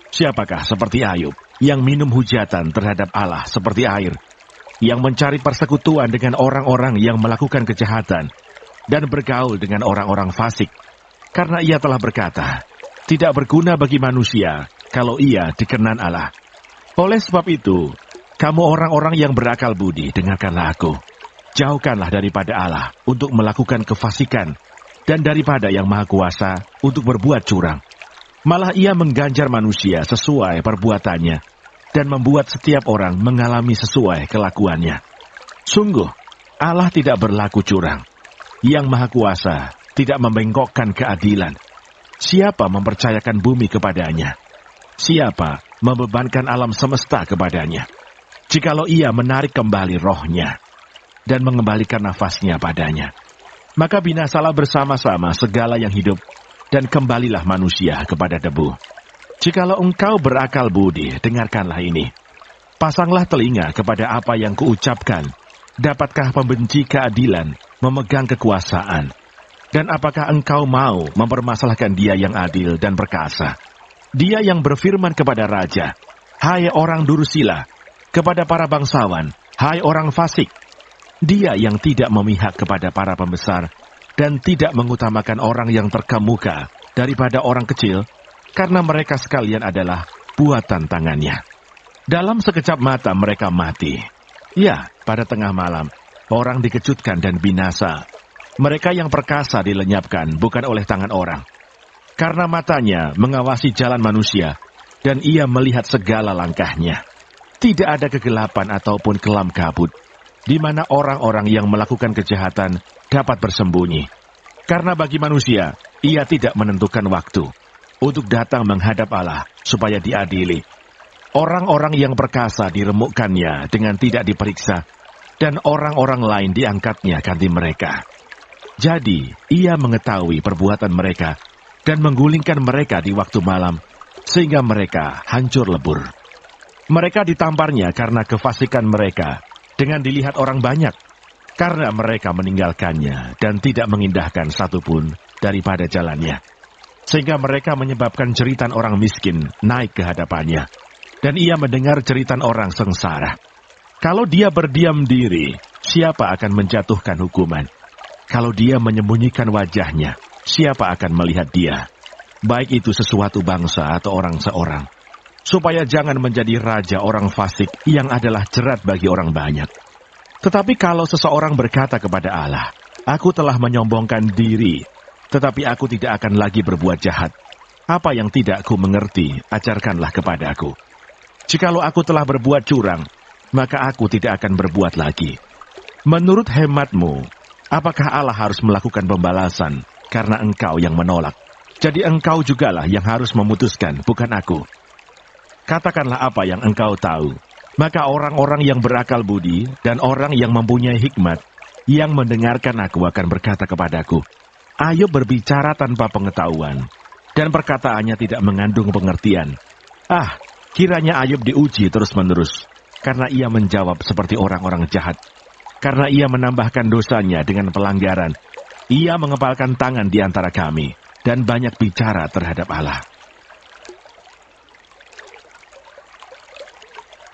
Siapakah seperti Ayub, yang minum hujatan terhadap Allah seperti air, yang mencari persekutuan dengan orang-orang yang melakukan kejahatan, dan bergaul dengan orang-orang fasik, karena ia telah berkata, tidak berguna bagi manusia kalau ia dikenan Allah. Oleh sebab itu, kamu orang-orang yang berakal budi, dengarkanlah aku. Jauhkanlah daripada Allah untuk melakukan kefasikan, dan daripada yang Maha Kuasa untuk berbuat curang. Malah ia mengganjar manusia sesuai perbuatannya, dan membuat setiap orang mengalami sesuai kelakuannya. Sungguh, Allah tidak berlaku curang. Yang Maha Kuasa tidak membengkokkan keadilan. Siapa mempercayakan bumi kepadanya? Siapa membebankan alam semesta kepadanya? Jikalau ia menarik kembali rohnya dan mengembalikan nafasnya padanya, maka binasalah bersama-sama segala yang hidup dan kembalilah manusia kepada debu. Jikalau engkau berakal budi, dengarkanlah ini. Pasanglah telinga kepada apa yang kuucapkan. Dapatkah pembenci keadilan memegang kekuasaan? Dan apakah engkau mau mempermasalahkan dia yang adil dan perkasa? Dia yang berfirman kepada raja, hai orang Durusila, kepada para bangsawan, hai orang fasik. Dia yang tidak memihak kepada para pembesar, dan tidak mengutamakan orang yang terkemuka daripada orang kecil, karena mereka sekalian adalah buatan tangannya. Dalam sekejap mata mereka mati. Ya, pada tengah malam, orang dikejutkan dan binasa. Mereka yang perkasa dilenyapkan bukan oleh tangan orang. Karena matanya mengawasi jalan manusia, dan ia melihat segala langkahnya. Tidak ada kegelapan ataupun kelam kabut, di mana orang-orang yang melakukan kejahatan dapat bersembunyi. Karena bagi manusia, ia tidak menentukan waktu untuk datang menghadap Allah supaya diadili. Orang-orang yang perkasa diremukkannya dengan tidak diperiksa, dan orang-orang lain diangkatnya ganti mereka. Jadi, ia mengetahui perbuatan mereka, dan menggulingkan mereka di waktu malam, sehingga mereka hancur lebur. Mereka ditamparnya karena kefasikan mereka, dengan dilihat orang banyak, karena mereka meninggalkannya, dan tidak mengindahkan satupun daripada jalannya. Sehingga mereka menyebabkan jeritan orang miskin naik ke hadapannya, dan ia mendengar jeritan orang sengsara. Kalau dia berdiam diri, siapa akan menjatuhkan hukuman? Kalau dia menyembunyikan wajahnya, siapa akan melihat dia? Baik itu sesuatu bangsa atau orang seorang. Supaya jangan menjadi raja orang fasik yang adalah jerat bagi orang banyak. Tetapi kalau seseorang berkata kepada Allah, aku telah menyombongkan diri, tetapi aku tidak akan lagi berbuat jahat. Apa yang tidak ku mengerti, ajarkanlah kepadaku. Jikalau aku telah berbuat curang, maka aku tidak akan berbuat lagi. Menurut hematmu, apakah Allah harus melakukan pembalasan karena engkau yang menolak? Jadi engkau jugalah yang harus memutuskan, bukan aku. Katakanlah apa yang engkau tahu. Maka orang-orang yang berakal budi dan orang yang mempunyai hikmat, yang mendengarkan aku akan berkata kepadaku, Ayub berbicara tanpa pengetahuan, dan perkataannya tidak mengandung pengertian. Kiranya Ayub diuji terus-menerus, karena ia menjawab seperti orang-orang jahat. Karena ia menambahkan dosanya dengan pelanggaran, ia mengepalkan tangan di antara kami, dan banyak bicara terhadap Allah.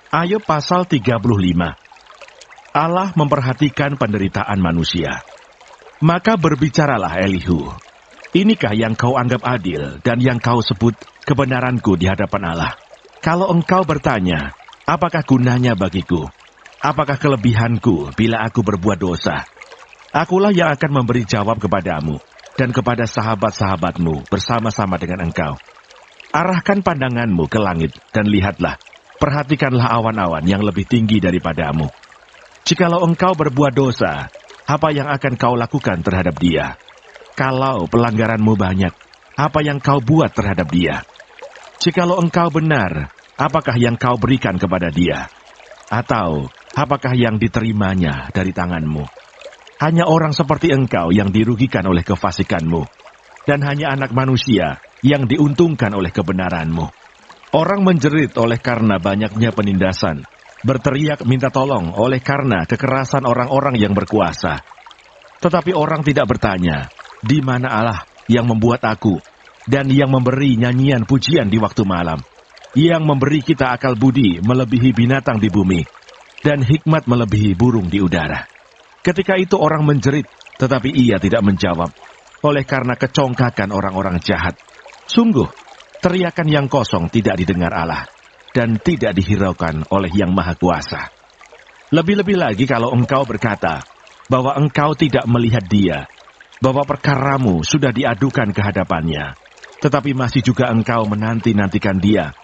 Ayub pasal 35. Allah memperhatikan penderitaan manusia. Maka berbicaralah Elihu, inikah yang kau anggap adil dan yang kau sebut kebenaranku di hadapan Allah? Kalau engkau bertanya, apakah gunanya bagiku? Apakah kelebihanku bila aku berbuat dosa? Akulah yang akan memberi jawab kepadamu dan kepada sahabat-sahabatmu bersama-sama dengan engkau. Arahkan pandanganmu ke langit dan lihatlah, perhatikanlah awan-awan yang lebih tinggi daripadamu. Jikalau engkau berbuat dosa, apa yang akan kau lakukan terhadap dia? Kalau pelanggaranmu banyak, apa yang kau buat terhadap dia? Jikalau engkau benar, apakah yang kau berikan kepada dia? Atau apakah yang diterimanya dari tanganmu? Hanya orang seperti engkau yang dirugikan oleh kefasikanmu, dan hanya anak manusia yang diuntungkan oleh kebenaranmu. Orang menjerit oleh karena banyaknya penindasan, berteriak minta tolong oleh karena kekerasan orang-orang yang berkuasa. Tetapi orang tidak bertanya, di mana Allah yang membuat aku, dan yang memberi nyanyian pujian di waktu malam, yang memberi kita akal budi melebihi binatang di bumi, dan hikmat melebihi burung di udara. Ketika itu orang menjerit, tetapi ia tidak menjawab, oleh karena kecongkakan orang-orang jahat. Sungguh, teriakan yang kosong tidak didengar Allah, dan tidak dihiraukan oleh Yang Maha Kuasa. Lebih-lebih lagi kalau engkau berkata bahwa engkau tidak melihat dia, bahwa perkaramu sudah diadukan ke hadapannya, tetapi masih juga engkau menanti-nantikan dia.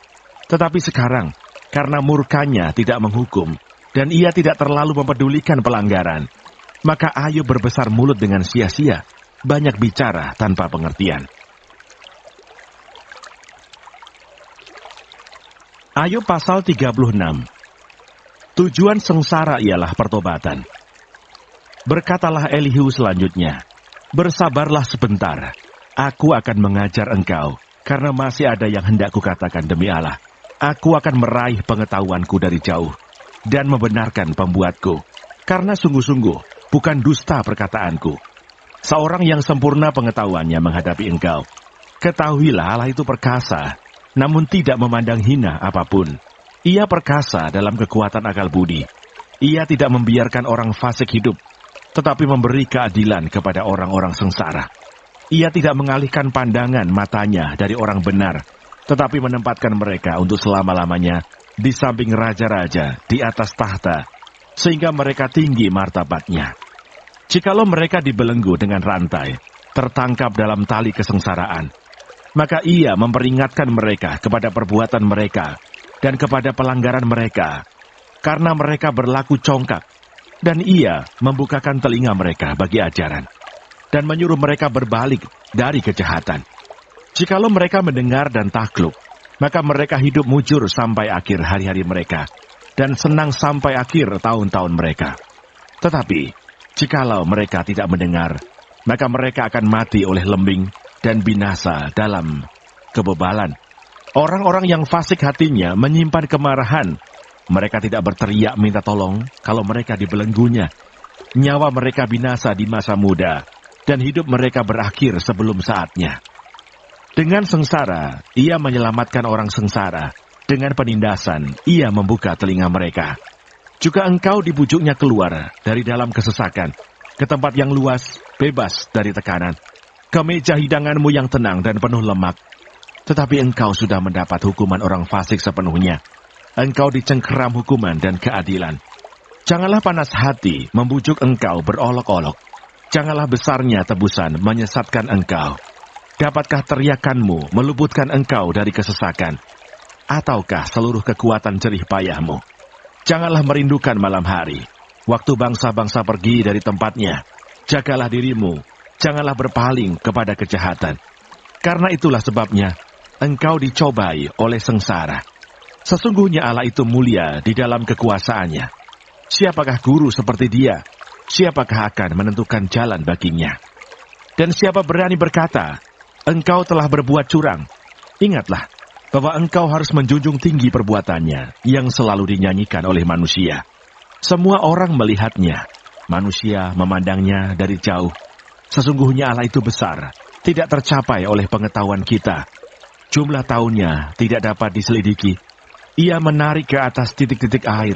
Tetapi sekarang, karena murkanya tidak menghukum, dan ia tidak terlalu mempedulikan pelanggaran, maka Ayub berbesar mulut dengan sia-sia, banyak bicara tanpa pengertian. Ayub pasal 36. Tujuan sengsara ialah pertobatan. Berkatalah Elihu selanjutnya, bersabarlah sebentar, aku akan mengajar engkau, karena masih ada yang hendak kukatakan demi Allah. Aku akan meraih pengetahuanku dari jauh, dan membenarkan pembuatku, karena sungguh-sungguh bukan dusta perkataanku. Seorang yang sempurna pengetahuannya menghadapi engkau. Ketahuilah Allah itu perkasa, namun tidak memandang hina apapun. Ia perkasa dalam kekuatan akal budi. Ia tidak membiarkan orang fasik hidup, tetapi memberi keadilan kepada orang-orang sengsara. Ia tidak mengalihkan pandangan matanya dari orang benar, tetapi menempatkan mereka untuk selama-lamanya di samping raja-raja di atas tahta, sehingga mereka tinggi martabatnya. Jikalau mereka dibelenggu dengan rantai, tertangkap dalam tali kesengsaraan, maka ia memperingatkan mereka kepada perbuatan mereka dan kepada pelanggaran mereka, karena mereka berlaku congkak, dan ia membukakan telinga mereka bagi ajaran, dan menyuruh mereka berbalik dari kejahatan. Jikalau mereka mendengar dan takluk, maka mereka hidup mujur sampai akhir hari-hari mereka, dan senang sampai akhir tahun-tahun mereka. Tetapi, jikalau mereka tidak mendengar, maka mereka akan mati oleh lembing, dan binasa dalam kebebalan. Orang-orang yang fasik hatinya menyimpan kemarahan. Mereka tidak berteriak minta tolong kalau mereka dibelenggunya. Nyawa mereka binasa di masa muda, dan hidup mereka berakhir sebelum saatnya. Dengan sengsara, ia menyelamatkan orang sengsara. Dengan penindasan, ia membuka telinga mereka. Juga engkau dibujuknya keluar dari dalam kesesakan, ke tempat yang luas, bebas dari tekanan, ke meja hidanganmu yang tenang dan penuh lemak. Tetapi engkau sudah mendapat hukuman orang fasik sepenuhnya. Engkau dicengkeram hukuman dan keadilan. Janganlah panas hati membujuk engkau berolok-olok. Janganlah besarnya tebusan menyesatkan engkau. Dapatkah teriakanmu meluputkan engkau dari kesesakan? Ataukah seluruh kekuatan jerih payahmu? Janganlah merindukan malam hari, waktu bangsa-bangsa pergi dari tempatnya. Jagalah dirimu, janganlah berpaling kepada kejahatan. Karena itulah sebabnya engkau dicobai oleh sengsara. Sesungguhnya Allah itu mulia di dalam kekuasaannya. Siapakah guru seperti dia? Siapakah akan menentukan jalan baginya? Dan siapa berani berkata, engkau telah berbuat curang? Ingatlah bahwa engkau harus menjunjung tinggi perbuatannya yang selalu dinyanyikan oleh manusia. Semua orang melihatnya, manusia memandangnya dari jauh. Sesungguhnya Allah itu besar, tidak tercapai oleh pengetahuan kita. Jumlah tahunnya tidak dapat diselidiki. Ia menarik ke atas titik-titik air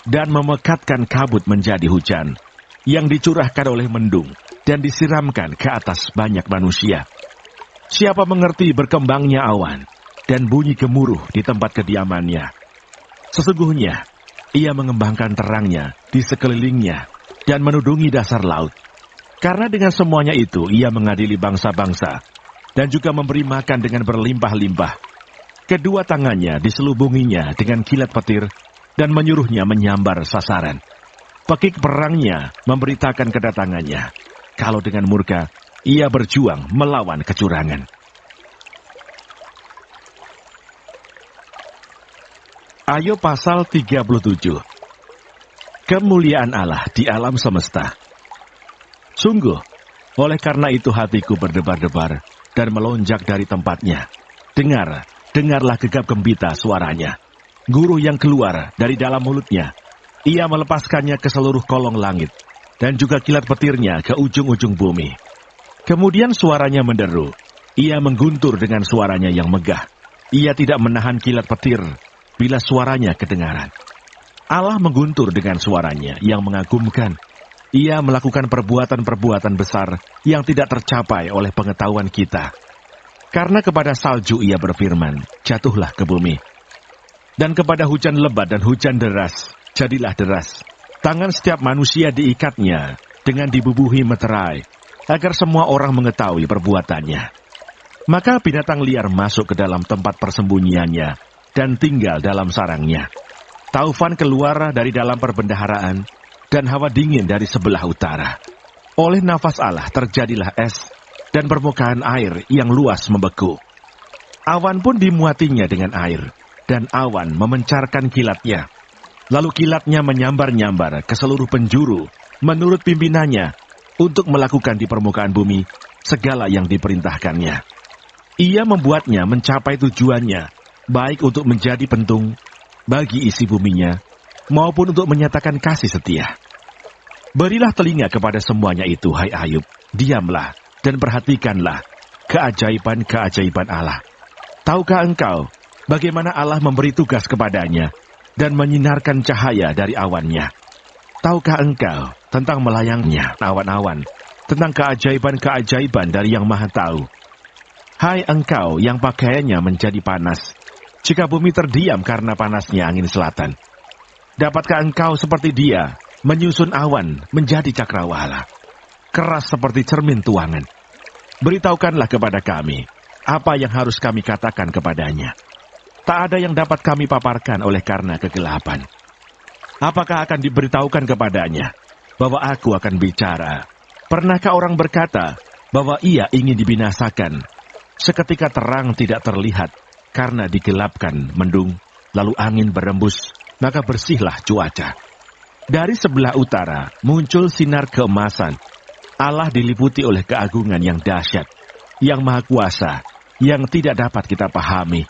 dan memekatkan kabut menjadi hujan yang dicurahkan oleh mendung dan disiramkan ke atas banyak manusia. Siapa mengerti berkembangnya awan dan bunyi gemuruh di tempat kediamannya? Sesungguhnya, ia mengembangkan terangnya di sekelilingnya dan menudungi dasar laut. Karena dengan semuanya itu, ia mengadili bangsa-bangsa dan juga memberi makan dengan berlimpah-limpah. Kedua tangannya diselubunginya dengan kilat petir dan menyuruhnya menyambar sasaran. Pekik perangnya memberitakan kedatangannya. Kalau dengan murka, ia berjuang melawan kecurangan. Ayub pasal 37. Kemuliaan Allah di alam semesta. Sungguh, oleh karena itu hatiku berdebar-debar dan melonjak dari tempatnya. Dengarlah gegap gembita suaranya. Guru yang keluar dari dalam mulutnya. Ia melepaskannya ke seluruh kolong langit, dan juga kilat petirnya ke ujung-ujung bumi. Kemudian suaranya menderu. Ia mengguntur dengan suaranya yang megah. Ia tidak menahan kilat petir bila suaranya kedengaran. Allah mengguntur dengan suaranya yang mengagumkan. Ia melakukan perbuatan-perbuatan besar yang tidak tercapai oleh pengetahuan kita. Karena kepada salju ia berfirman, jatuhlah ke bumi. Dan kepada hujan lebat dan hujan deras, jadilah deras. Tangan setiap manusia diikatnya dengan dibubuhi meterai, agar semua orang mengetahui perbuatannya. Maka binatang liar masuk ke dalam tempat persembunyiannya dan tinggal dalam sarangnya. Taufan keluar dari dalam perbendaharaan dan hawa dingin dari sebelah utara. Oleh nafas Allah terjadilah es dan permukaan air yang luas membeku. Awan pun dimuatinya dengan air, dan awan memencarkan kilatnya. Lalu kilatnya menyambar-nyambar ke seluruh penjuru menurut pimpinannya untuk melakukan di permukaan bumi segala yang diperintahkannya. Ia membuatnya mencapai tujuannya, baik untuk menjadi pentung bagi isi buminya, maupun untuk menyatakan kasih setia. Berilah telinga kepada semuanya itu, hai Ayub, diamlah dan perhatikanlah keajaiban-keajaiban Allah. Tahukah engkau bagaimana Allah memberi tugas kepadanya dan menyinarkan cahaya dari awannya? Tahukah engkau tentang melayangnya awan-awan, tentang keajaiban-keajaiban dari Yang Maha Tahu? Hai engkau yang pakaiannya menjadi panas, jika bumi terdiam karena panasnya angin selatan. Dapatkah engkau seperti dia menyusun awan menjadi cakrawala, keras seperti cermin tuangan? Beritahukanlah kepada kami apa yang harus kami katakan kepadanya. Tak ada yang dapat kami paparkan oleh karena kegelapan. Apakah akan diberitahukan kepadanya bahwa aku akan bicara? Pernahkah orang berkata bahwa ia ingin dibinasakan? Seketika terang tidak terlihat karena digelapkan mendung, lalu angin berembus, maka bersihlah cuaca. Dari sebelah utara muncul sinar keemasan. Allah diliputi oleh keagungan yang dahsyat, yang maha kuasa, yang tidak dapat kita pahami.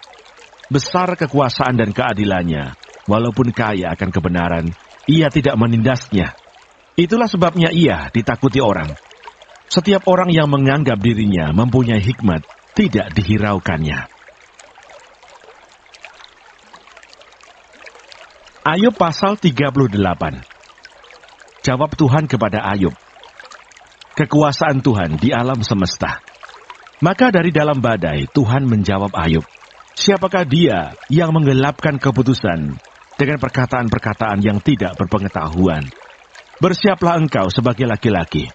Besar kekuasaan dan keadilannya, walaupun kaya akan kebenaran, ia tidak menindasnya. Itulah sebabnya ia ditakuti orang. Setiap orang yang menganggap dirinya mempunyai hikmat, tidak dihiraukannya. Ayub pasal 38. Jawab Tuhan kepada Ayub. Kekuasaan Tuhan di alam semesta. Maka dari dalam badai Tuhan menjawab Ayub. Siapakah dia yang menggelapkan keputusan dengan perkataan-perkataan yang tidak berpengetahuan? Bersiaplah engkau sebagai laki-laki.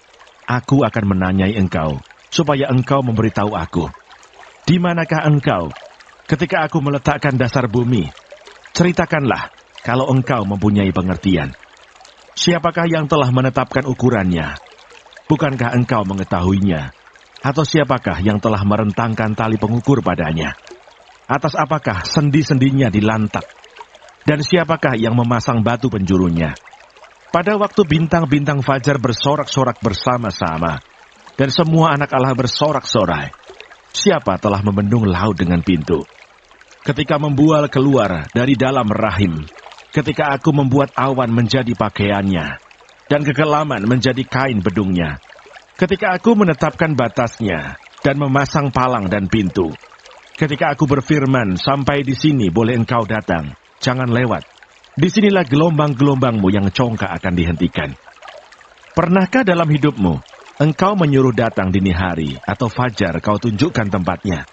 Aku akan menanyai engkau supaya engkau memberitahu aku. Di manakah engkau ketika aku meletakkan dasar bumi? Ceritakanlah kalau engkau mempunyai pengertian. Siapakah yang telah menetapkan ukurannya? Bukankah engkau mengetahuinya? Atau siapakah yang telah merentangkan tali pengukur padanya? Atas apakah sendi-sendinya dilantak? Dan siapakah yang memasang batu penjurunya? Pada waktu bintang-bintang fajar bersorak-sorak bersama-sama, dan semua anak Allah bersorak-sorai, siapa telah membendung laut dengan pintu? Ketika membual keluar dari dalam rahim, ketika aku membuat awan menjadi pakaiannya, dan kekelaman menjadi kain bedungnya, ketika aku menetapkan batasnya, dan memasang palang dan pintu, ketika aku berfirman, sampai di sini boleh engkau datang, jangan lewat. Disinilah gelombang-gelombangmu yang congkak akan dihentikan. Pernahkah dalam hidupmu, engkau menyuruh datang dini hari atau fajar kau tunjukkan tempatnya,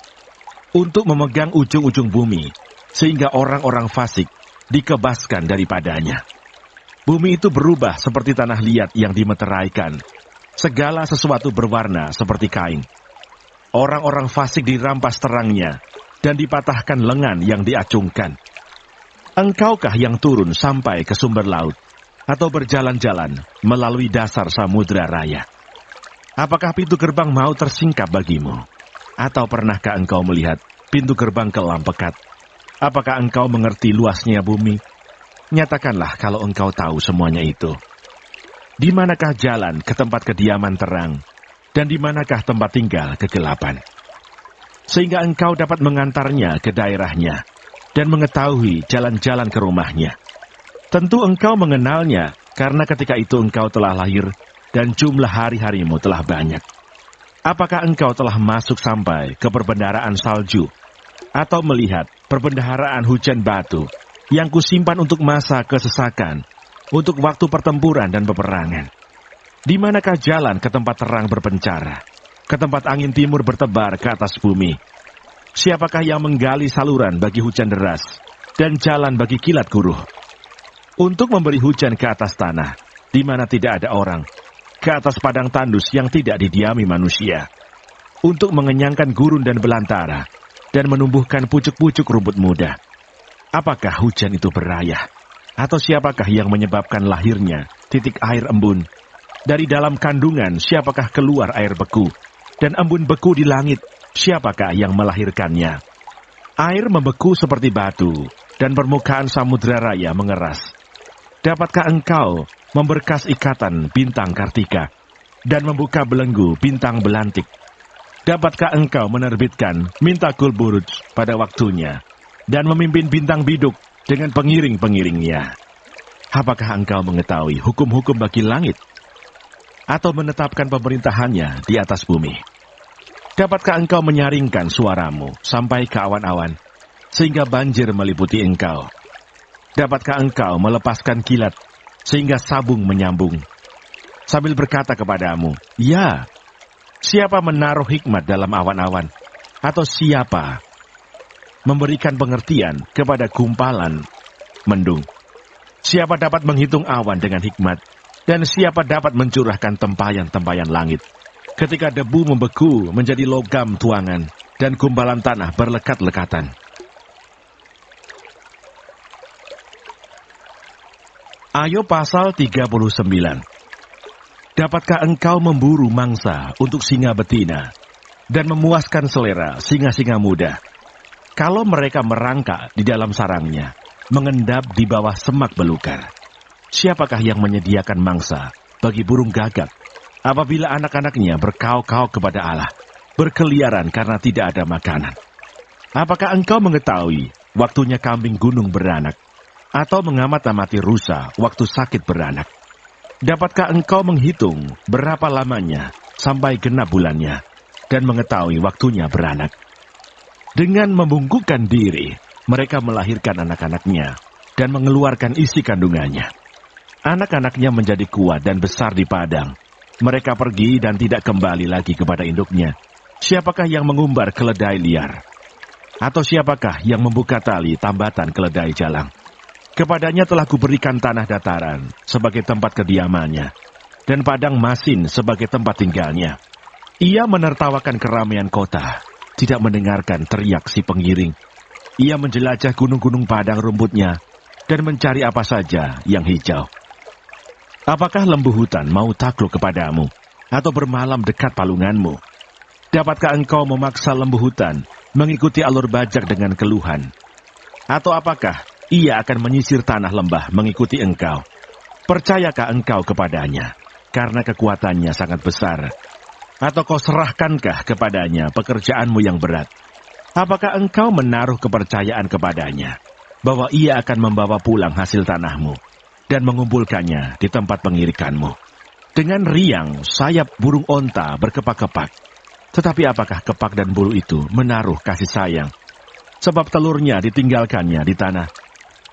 untuk memegang ujung-ujung bumi, sehingga orang-orang fasik dikebaskan daripadanya. Bumi itu berubah seperti tanah liat yang dimeteraikan. Segala sesuatu berwarna seperti kain. Orang-orang fasik dirampas terangnya, dan dipatahkan lengan yang diacungkan. Engkaukah yang turun sampai ke sumber laut, atau berjalan-jalan melalui dasar samudra raya? Apakah pintu gerbang mau tersingkap bagimu? Atau pernahkah engkau melihat pintu gerbang kelam pekat? Apakah engkau mengerti luasnya bumi? Nyatakanlah kalau engkau tahu semuanya itu. Di manakah jalan ke tempat kediaman terang, dan di manakah tempat tinggal kegelapan? Sehingga engkau dapat mengantarnya ke daerahnya, dan mengetahui jalan-jalan ke rumahnya. Tentu engkau mengenalnya, karena ketika itu engkau telah lahir, dan jumlah hari-harimu telah banyak. Apakah engkau telah masuk sampai ke perbendaharaan salju, atau melihat perbendaharaan hujan batu, yang kusimpan untuk masa kesesakan, untuk waktu pertempuran dan peperangan? Di manakah jalan ke tempat terang berpencara, ke tempat angin timur bertebar ke atas bumi? Siapakah yang menggali saluran bagi hujan deras, dan jalan bagi kilat guruh? Untuk memberi hujan ke atas tanah, di mana tidak ada orang, ke atas padang tandus yang tidak didiami manusia, untuk mengenyangkan gurun dan belantara, dan menumbuhkan pucuk-pucuk rumput muda. Apakah hujan itu berayah? Atau siapakah yang menyebabkan lahirnya titik air embun? Dari dalam kandungan siapakah keluar air beku? Dan embun beku di langit, siapakah yang melahirkannya? Air membeku seperti batu, dan permukaan samudra raya mengeras. Dapatkah engkau memberkas ikatan bintang Kartika, dan membuka belenggu bintang belantik? Dapatkah engkau menerbitkan Mintagul Buruj pada waktunya, dan memimpin bintang biduk dengan pengiring-pengiringnya? Apakah engkau mengetahui hukum-hukum bagi langit, atau menetapkan pemerintahannya di atas bumi? Dapatkah engkau menyaringkan suaramu sampai ke awan-awan, sehingga banjir meliputi engkau? Dapatkah engkau melepaskan kilat, sehingga sabung menyambung, sambil berkata kepadamu, ya, siapa menaruh hikmat dalam awan-awan? Atau siapa memberikan pengertian kepada gumpalan mendung? Siapa dapat menghitung awan dengan hikmat? Dan siapa dapat mencurahkan tempayan-tempayan langit? Ketika debu membeku menjadi logam tuangan, dan gumpalan tanah berlekat-lekatan. Ayub pasal 39. Dapatkah engkau memburu mangsa untuk singa betina, dan memuaskan selera singa-singa muda? Kalau mereka merangkak di dalam sarangnya, mengendap di bawah semak belukar, siapakah yang menyediakan mangsa bagi burung gagak, apabila anak-anaknya berkauk-kauk kepada Allah, berkeliaran karena tidak ada makanan? Apakah engkau mengetahui waktunya kambing gunung beranak, atau mengamat-amati rusa waktu sakit beranak? Dapatkah engkau menghitung berapa lamanya sampai genap bulannya, dan mengetahui waktunya beranak? Dengan membungkukkan diri, mereka melahirkan anak-anaknya, dan mengeluarkan isi kandungannya. Anak-anaknya menjadi kuat dan besar di padang. Mereka pergi dan tidak kembali lagi kepada induknya. Siapakah yang mengumbar keledai liar? Atau siapakah yang membuka tali tambatan keledai jalang? Kepadanya telah kuberikan tanah dataran sebagai tempat kediamannya, dan padang masin sebagai tempat tinggalnya. Ia menertawakan keramaian kota, tidak mendengarkan teriak si penggiring. Ia menjelajah gunung-gunung padang rumputnya dan mencari apa saja yang hijau. Apakah lembu hutan mau takluk kepadamu atau bermalam dekat palunganmu? Dapatkah engkau memaksa lembu hutan mengikuti alur bajak dengan keluhan? Atau apakah ia akan menyisir tanah lembah mengikuti engkau? Percayakah engkau kepadanya karena kekuatannya sangat besar? Atau kau serahkankah kepadanya pekerjaanmu yang berat? Apakah engkau menaruh kepercayaan kepadanya bahwa ia akan membawa pulang hasil tanahmu dan mengumpulkannya di tempat pengirikanmu? Dengan riang, sayap burung onta berkepak-kepak. Tetapi apakah kepak dan bulu itu menaruh kasih sayang? Sebab telurnya ditinggalkannya di tanah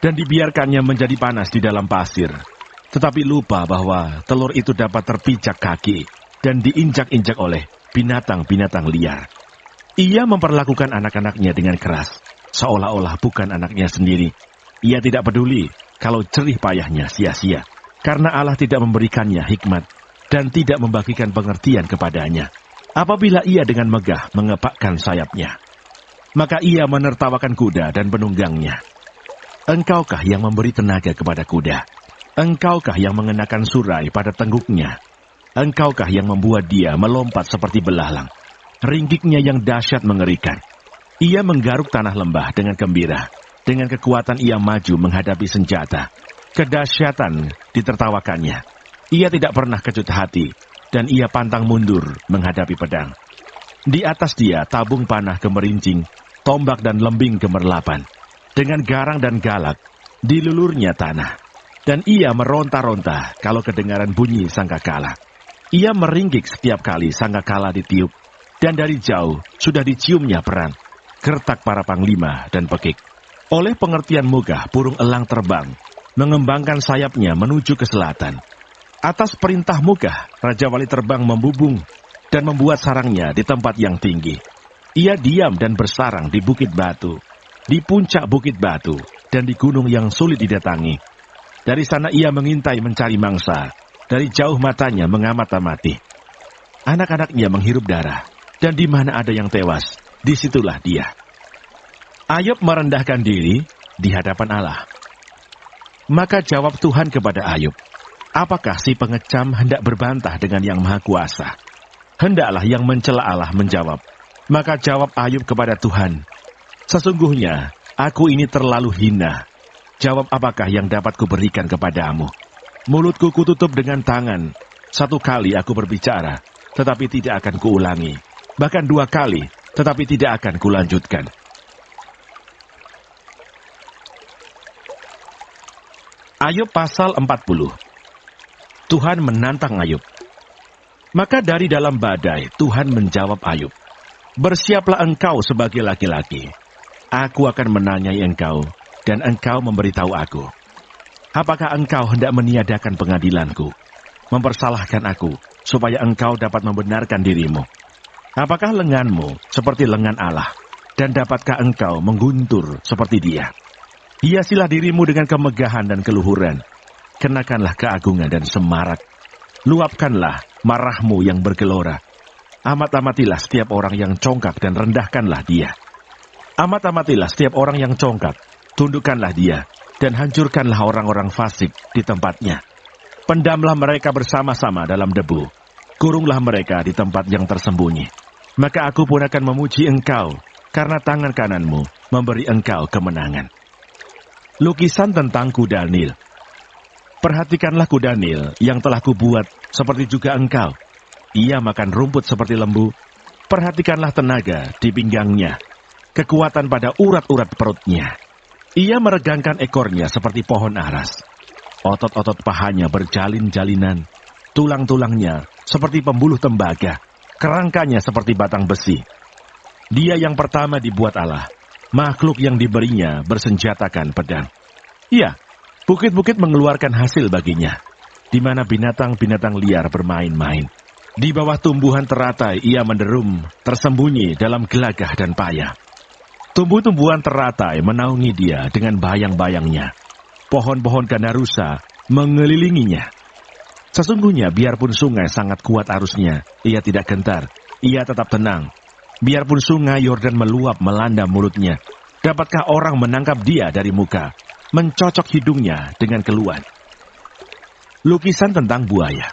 dan dibiarkannya menjadi panas di dalam pasir. Tetapi lupa bahwa telur itu dapat terpijak kaki dan diinjak-injak oleh binatang-binatang liar. Ia memperlakukan anak-anaknya dengan keras, seolah-olah bukan anaknya sendiri. Ia tidak peduli kalau jerih payahnya sia-sia, karena Allah tidak memberikannya hikmat dan tidak membagikan pengertian kepadanya. Apabila ia dengan megah mengepakkan sayapnya, maka ia menertawakan kuda dan penunggangnya. Engkaukah yang memberi tenaga kepada kuda? Engkaukah yang mengenakan surai pada tengguknya? Engkaukah yang membuat dia melompat seperti belalang? Ringgiknya yang dahsyat mengerikan. Ia menggaruk tanah lembah dengan gembira. Dengan kekuatan ia maju menghadapi senjata. Kedahsyatan ditertawakannya. Ia tidak pernah kecut hati, dan ia pantang mundur menghadapi pedang. Di atas dia tabung panah gemerincing, tombak dan lembing gemerlapan. Dengan garang dan galak, dilulurnya tanah. Dan ia meronta-ronta kalau kedengaran bunyi sangkakala. Ia meringkik setiap kali sangkakala ditiup, dan dari jauh sudah diciumnya perang, gertak para panglima dan pekik. Oleh pengertian megah, burung elang terbang, mengembangkan sayapnya menuju ke selatan. Atas perintah megah, Raja Wali terbang membubung dan membuat sarangnya di tempat yang tinggi. Ia diam dan bersarang di bukit batu, di puncak bukit batu, dan di gunung yang sulit didatangi. Dari sana ia mengintai mencari mangsa. Dari jauh matanya mengamat-amati. Anak-anaknya menghirup darah, dan di mana ada yang tewas, disitulah dia. Ayub merendahkan diri di hadapan Allah. Maka jawab Tuhan kepada Ayub, apakah si pengecam hendak berbantah dengan yang Maha Kuasa? Hendaklah yang mencela Allah menjawab. Maka jawab Ayub kepada Tuhan, sesungguhnya aku ini terlalu hina. Jawab apakah yang dapat kuberikan kepadamu? Mulutku kututup dengan tangan. 1 kali aku berbicara, tetapi tidak akan kuulangi. Bahkan 2 kali, tetapi tidak akan kulanjutkan. Ayub pasal 40. Tuhan menantang Ayub. Maka dari dalam badai, Tuhan menjawab Ayub, bersiaplah engkau sebagai laki-laki. Aku akan menanyai engkau, dan engkau memberitahu aku. Apakah engkau hendak meniadakan pengadilanku, mempersalahkan aku, supaya engkau dapat membenarkan dirimu? Apakah lenganmu seperti lengan Allah, dan dapatkah engkau mengguntur seperti dia? Hiasilah dirimu dengan kemegahan dan keluhuran, kenakanlah keagungan dan semarak, luapkanlah marahmu yang bergelora. Amat-amatilah setiap orang yang congkak dan rendahkanlah dia. Amat-amatilah setiap orang yang congkak, tundukkanlah dia, dan hancurkanlah orang-orang fasik di tempatnya. Pendamlah mereka bersama-sama dalam debu. Kurunglah mereka di tempat yang tersembunyi. Maka aku pun akan memuji engkau, karena tangan kananmu memberi engkau kemenangan. Lukisan tentang kuda Nil. Perhatikanlah kuda Nil yang telah kubuat, seperti juga engkau. Ia makan rumput seperti lembu. Perhatikanlah tenaga di pinggangnya, kekuatan pada urat-urat perutnya. Ia meregangkan ekornya seperti pohon aras. Otot-otot pahanya berjalin-jalinan. Tulang-tulangnya seperti pembuluh tembaga. Kerangkanya seperti batang besi. Dia yang pertama dibuat Allah. Makhluk yang diberinya bersenjatakan pedang. Iya, bukit-bukit mengeluarkan hasil baginya, di mana binatang-binatang liar bermain-main. Di bawah tumbuhan teratai ia menderum, tersembunyi dalam gelagah dan payah. Tumbuh-tumbuhan teratai menaungi dia dengan bayang-bayangnya. Pohon-pohon gandarusa mengelilinginya. Sesungguhnya biarpun sungai sangat kuat arusnya, ia tidak gentar. Ia tetap tenang. Biarpun sungai Yordan meluap melanda mulutnya, dapatkah orang menangkap dia dari muka, mencocok hidungnya dengan keluhan? Lukisan tentang buaya.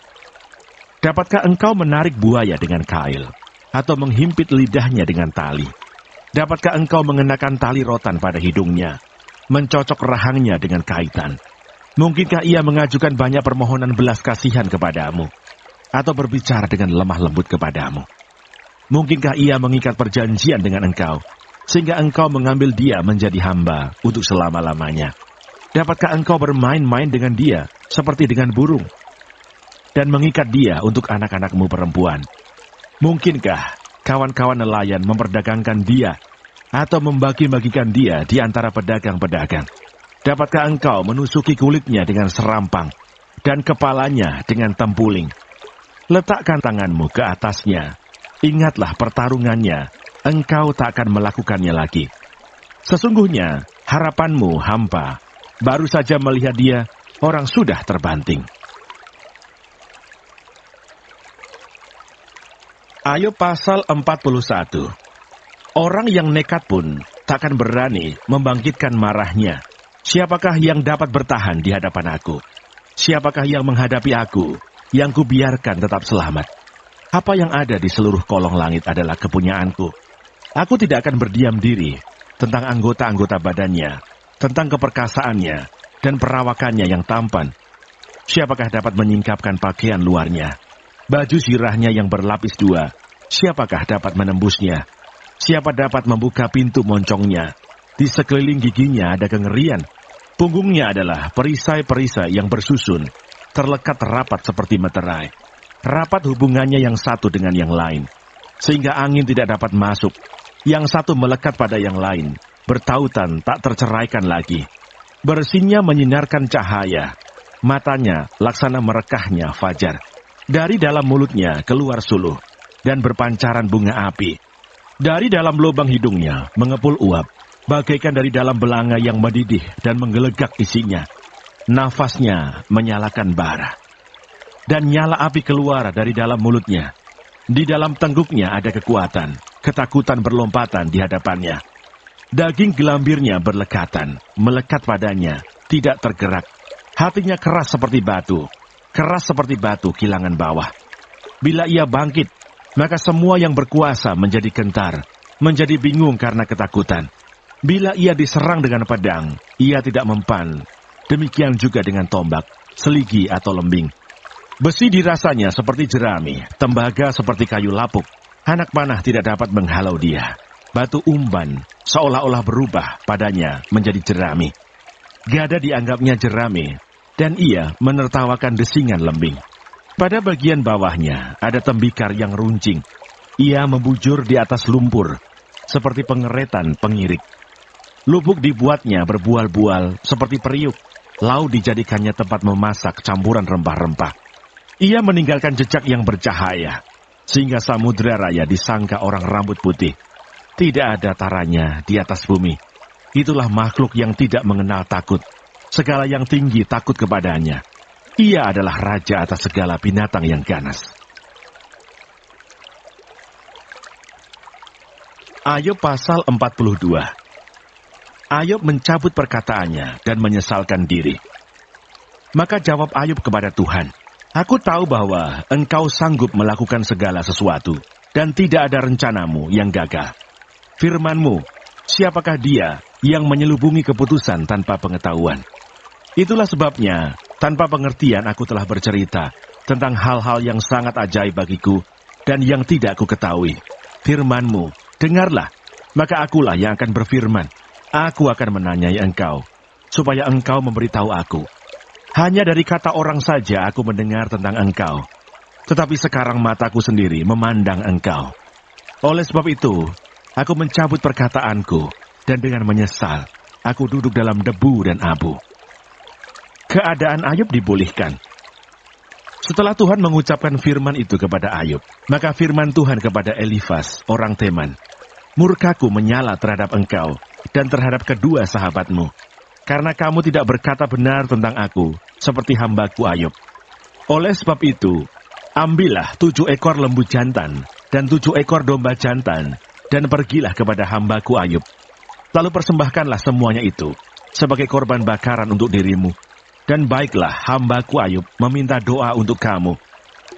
Dapatkah engkau menarik buaya dengan kail, atau menghimpit lidahnya dengan tali? Dapatkah engkau mengenakan tali rotan pada hidungnya, mencocok rahangnya dengan kaitan? Mungkinkah ia mengajukan banyak permohonan belas kasihan kepadamu, atau berbicara dengan lemah lembut kepadamu? Mungkinkah ia mengikat perjanjian dengan engkau, sehingga engkau mengambil dia menjadi hamba untuk selama-lamanya? Dapatkah engkau bermain-main dengan dia seperti dengan burung, dan mengikat dia untuk anak-anakmu perempuan? Mungkinkah kawan-kawan nelayan memperdagangkan dia, atau membagi-bagikan dia di antara pedagang-pedagang? Dapatkah engkau menusuki kulitnya dengan serampang, dan kepalanya dengan tempuling? Letakkan tanganmu ke atasnya. Ingatlah pertarungannya, engkau tak akan melakukannya lagi. Sesungguhnya, harapanmu hampa. Baru saja melihat dia, orang sudah terbanting. Ayub pasal 41. Orang yang nekat pun takkan berani membangkitkan marahnya. Siapakah yang dapat bertahan di hadapan aku? Siapakah yang menghadapi aku, yang kubiarkan tetap selamat? Apa yang ada di seluruh kolong langit adalah kepunyaanku. Aku tidak akan berdiam diri tentang anggota-anggota badannya, tentang keperkasaannya, dan perawakannya yang tampan. Siapakah dapat menyingkapkan pakaian luarnya? Baju zirahnya yang berlapis dua, siapakah dapat menembusnya? Siapa dapat membuka pintu moncongnya? Di sekeliling giginya ada kengerian. Punggungnya adalah perisai-perisai yang bersusun, terlekat rapat seperti meterai. Rapat hubungannya yang satu dengan yang lain, sehingga angin tidak dapat masuk. Yang satu melekat pada yang lain, bertautan tak terceraikan lagi. Bersinnya menyinarkan cahaya, matanya laksana merekahnya fajar. Dari dalam mulutnya keluar suluh, dan berpancaran bunga api. Dari dalam lubang hidungnya mengepul uap, bagaikan dari dalam belanga yang mendidih dan menggelegak isinya. Nafasnya menyalakan bara. Dan nyala api keluar dari dalam mulutnya. Di dalam tengguknya ada kekuatan, ketakutan berlompatan di hadapannya. Daging gelambirnya berlekatan, melekat padanya, tidak tergerak. Hatinya keras seperti batu kilangan bawah. Bila ia bangkit, maka semua yang berkuasa menjadi gentar, menjadi bingung karena ketakutan. Bila ia diserang dengan pedang, ia tidak mempan. Demikian juga dengan tombak, seligi atau lembing. Besi dirasanya seperti jerami, tembaga seperti kayu lapuk. Anak panah tidak dapat menghalau dia. Batu umban seolah-olah berubah padanya menjadi jerami. Gada dianggapnya jerami, dan ia menertawakan desingan lembing. Pada bagian bawahnya ada tembikar yang runcing. Ia membujur di atas lumpur, seperti pengeretan pengirik. Lubuk dibuatnya berbual-bual seperti periuk. Laut dijadikannya tempat memasak campuran rempah-rempah. Ia meninggalkan jejak yang bercahaya, sehingga samudera raya disangka orang rambut putih. Tidak ada taranya di atas bumi. Itulah makhluk yang tidak mengenal takut. Segala yang tinggi takut kepadanya. Ia adalah raja atas segala binatang yang ganas. Ayub pasal 42. Ayub mencabut perkataannya dan menyesalkan diri. Maka jawab Ayub kepada Tuhan, "Aku tahu bahwa engkau sanggup melakukan segala sesuatu, dan tidak ada rencanamu yang gagal. Firman-Mu, siapakah dia yang menyelubungi keputusan tanpa pengetahuan? Itulah sebabnya, tanpa pengertian aku telah bercerita tentang hal-hal yang sangat ajaib bagiku, dan yang tidak aku ketahui. Firman-Mu, dengarlah, maka akulah yang akan berfirman. Aku akan menanyai engkau, supaya engkau memberitahu aku. Hanya dari kata orang saja aku mendengar tentang engkau, tetapi sekarang mataku sendiri memandang engkau. Oleh sebab itu, aku mencabut perkataanku, dan dengan menyesal, aku duduk dalam debu dan abu." Keadaan Ayub dipulihkan. Setelah Tuhan mengucapkan firman itu kepada Ayub, maka firman Tuhan kepada Elifas, orang Teman, "Murkaku menyala terhadap engkau, dan terhadap kedua sahabatmu, karena kamu tidak berkata benar tentang aku, seperti hambaku Ayub. Oleh sebab itu, ambillah 7 ekor lembu jantan, dan 7 ekor domba jantan, dan pergilah kepada hambaku Ayub. Lalu persembahkanlah semuanya itu sebagai korban bakaran untuk dirimu. Dan baiklah hambaku Ayub meminta doa untuk kamu,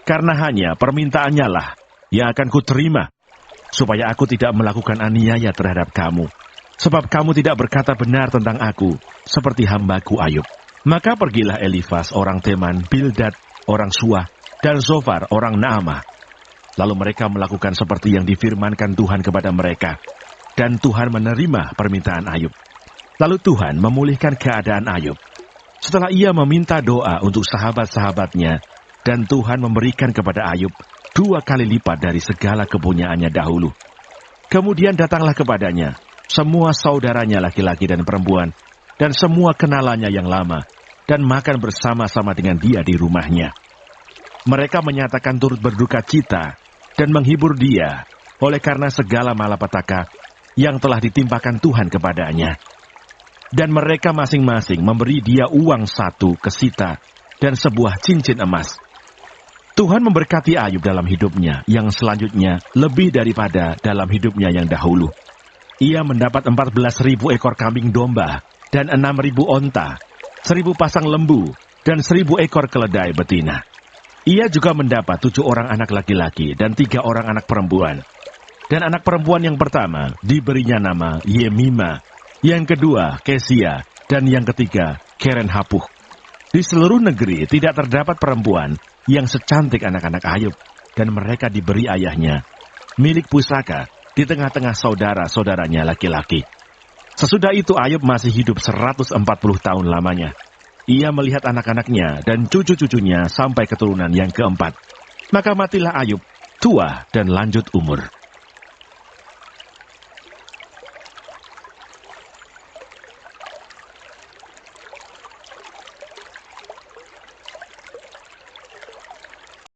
karena hanya permintaannya lah yang akan kuterima, supaya aku tidak melakukan aniaya terhadap kamu. Sebab kamu tidak berkata benar tentang aku, seperti hambaku Ayub. Maka pergilah Elifas orang Teman, Bildad orang Suah, dan Zofar orang Naamah. Lalu mereka melakukan seperti yang difirmankan Tuhan kepada mereka. Dan Tuhan menerima permintaan Ayub. Lalu Tuhan memulihkan keadaan Ayub. Setelah ia meminta doa untuk sahabat-sahabatnya, dan Tuhan memberikan kepada Ayub 2 kali lipat dari segala kepunyaannya dahulu. Kemudian datanglah kepadanya semua saudaranya laki-laki dan perempuan, dan semua kenalannya yang lama, dan makan bersama-sama dengan dia di rumahnya. Mereka menyatakan turut berduka cita dan menghibur dia oleh karena segala malapetaka yang telah ditimpakan Tuhan kepadanya. Dan mereka masing-masing memberi dia uang 1 kesita dan sebuah cincin emas. Tuhan memberkati Ayub dalam hidupnya yang selanjutnya lebih daripada dalam hidupnya yang dahulu. Ia mendapat 14.000 ekor kambing domba dan 6.000 onta, 1.000 pasang lembu, dan 1.000 ekor keledai betina. Ia juga mendapat 7 orang anak laki-laki dan 3 orang anak perempuan. Dan anak perempuan yang pertama diberinya nama Yemima, yang kedua Kesia, dan yang ketiga Keren Hapuh. Di seluruh negeri tidak terdapat perempuan yang secantik anak-anak Ayub, dan mereka diberi ayahnya milik pusaka di tengah-tengah saudara-saudaranya laki-laki. Sesudah itu Ayub masih hidup 140 tahun lamanya. Ia melihat anak-anaknya dan cucu-cucunya sampai keturunan yang keempat. Maka matilah Ayub, tua dan lanjut umur.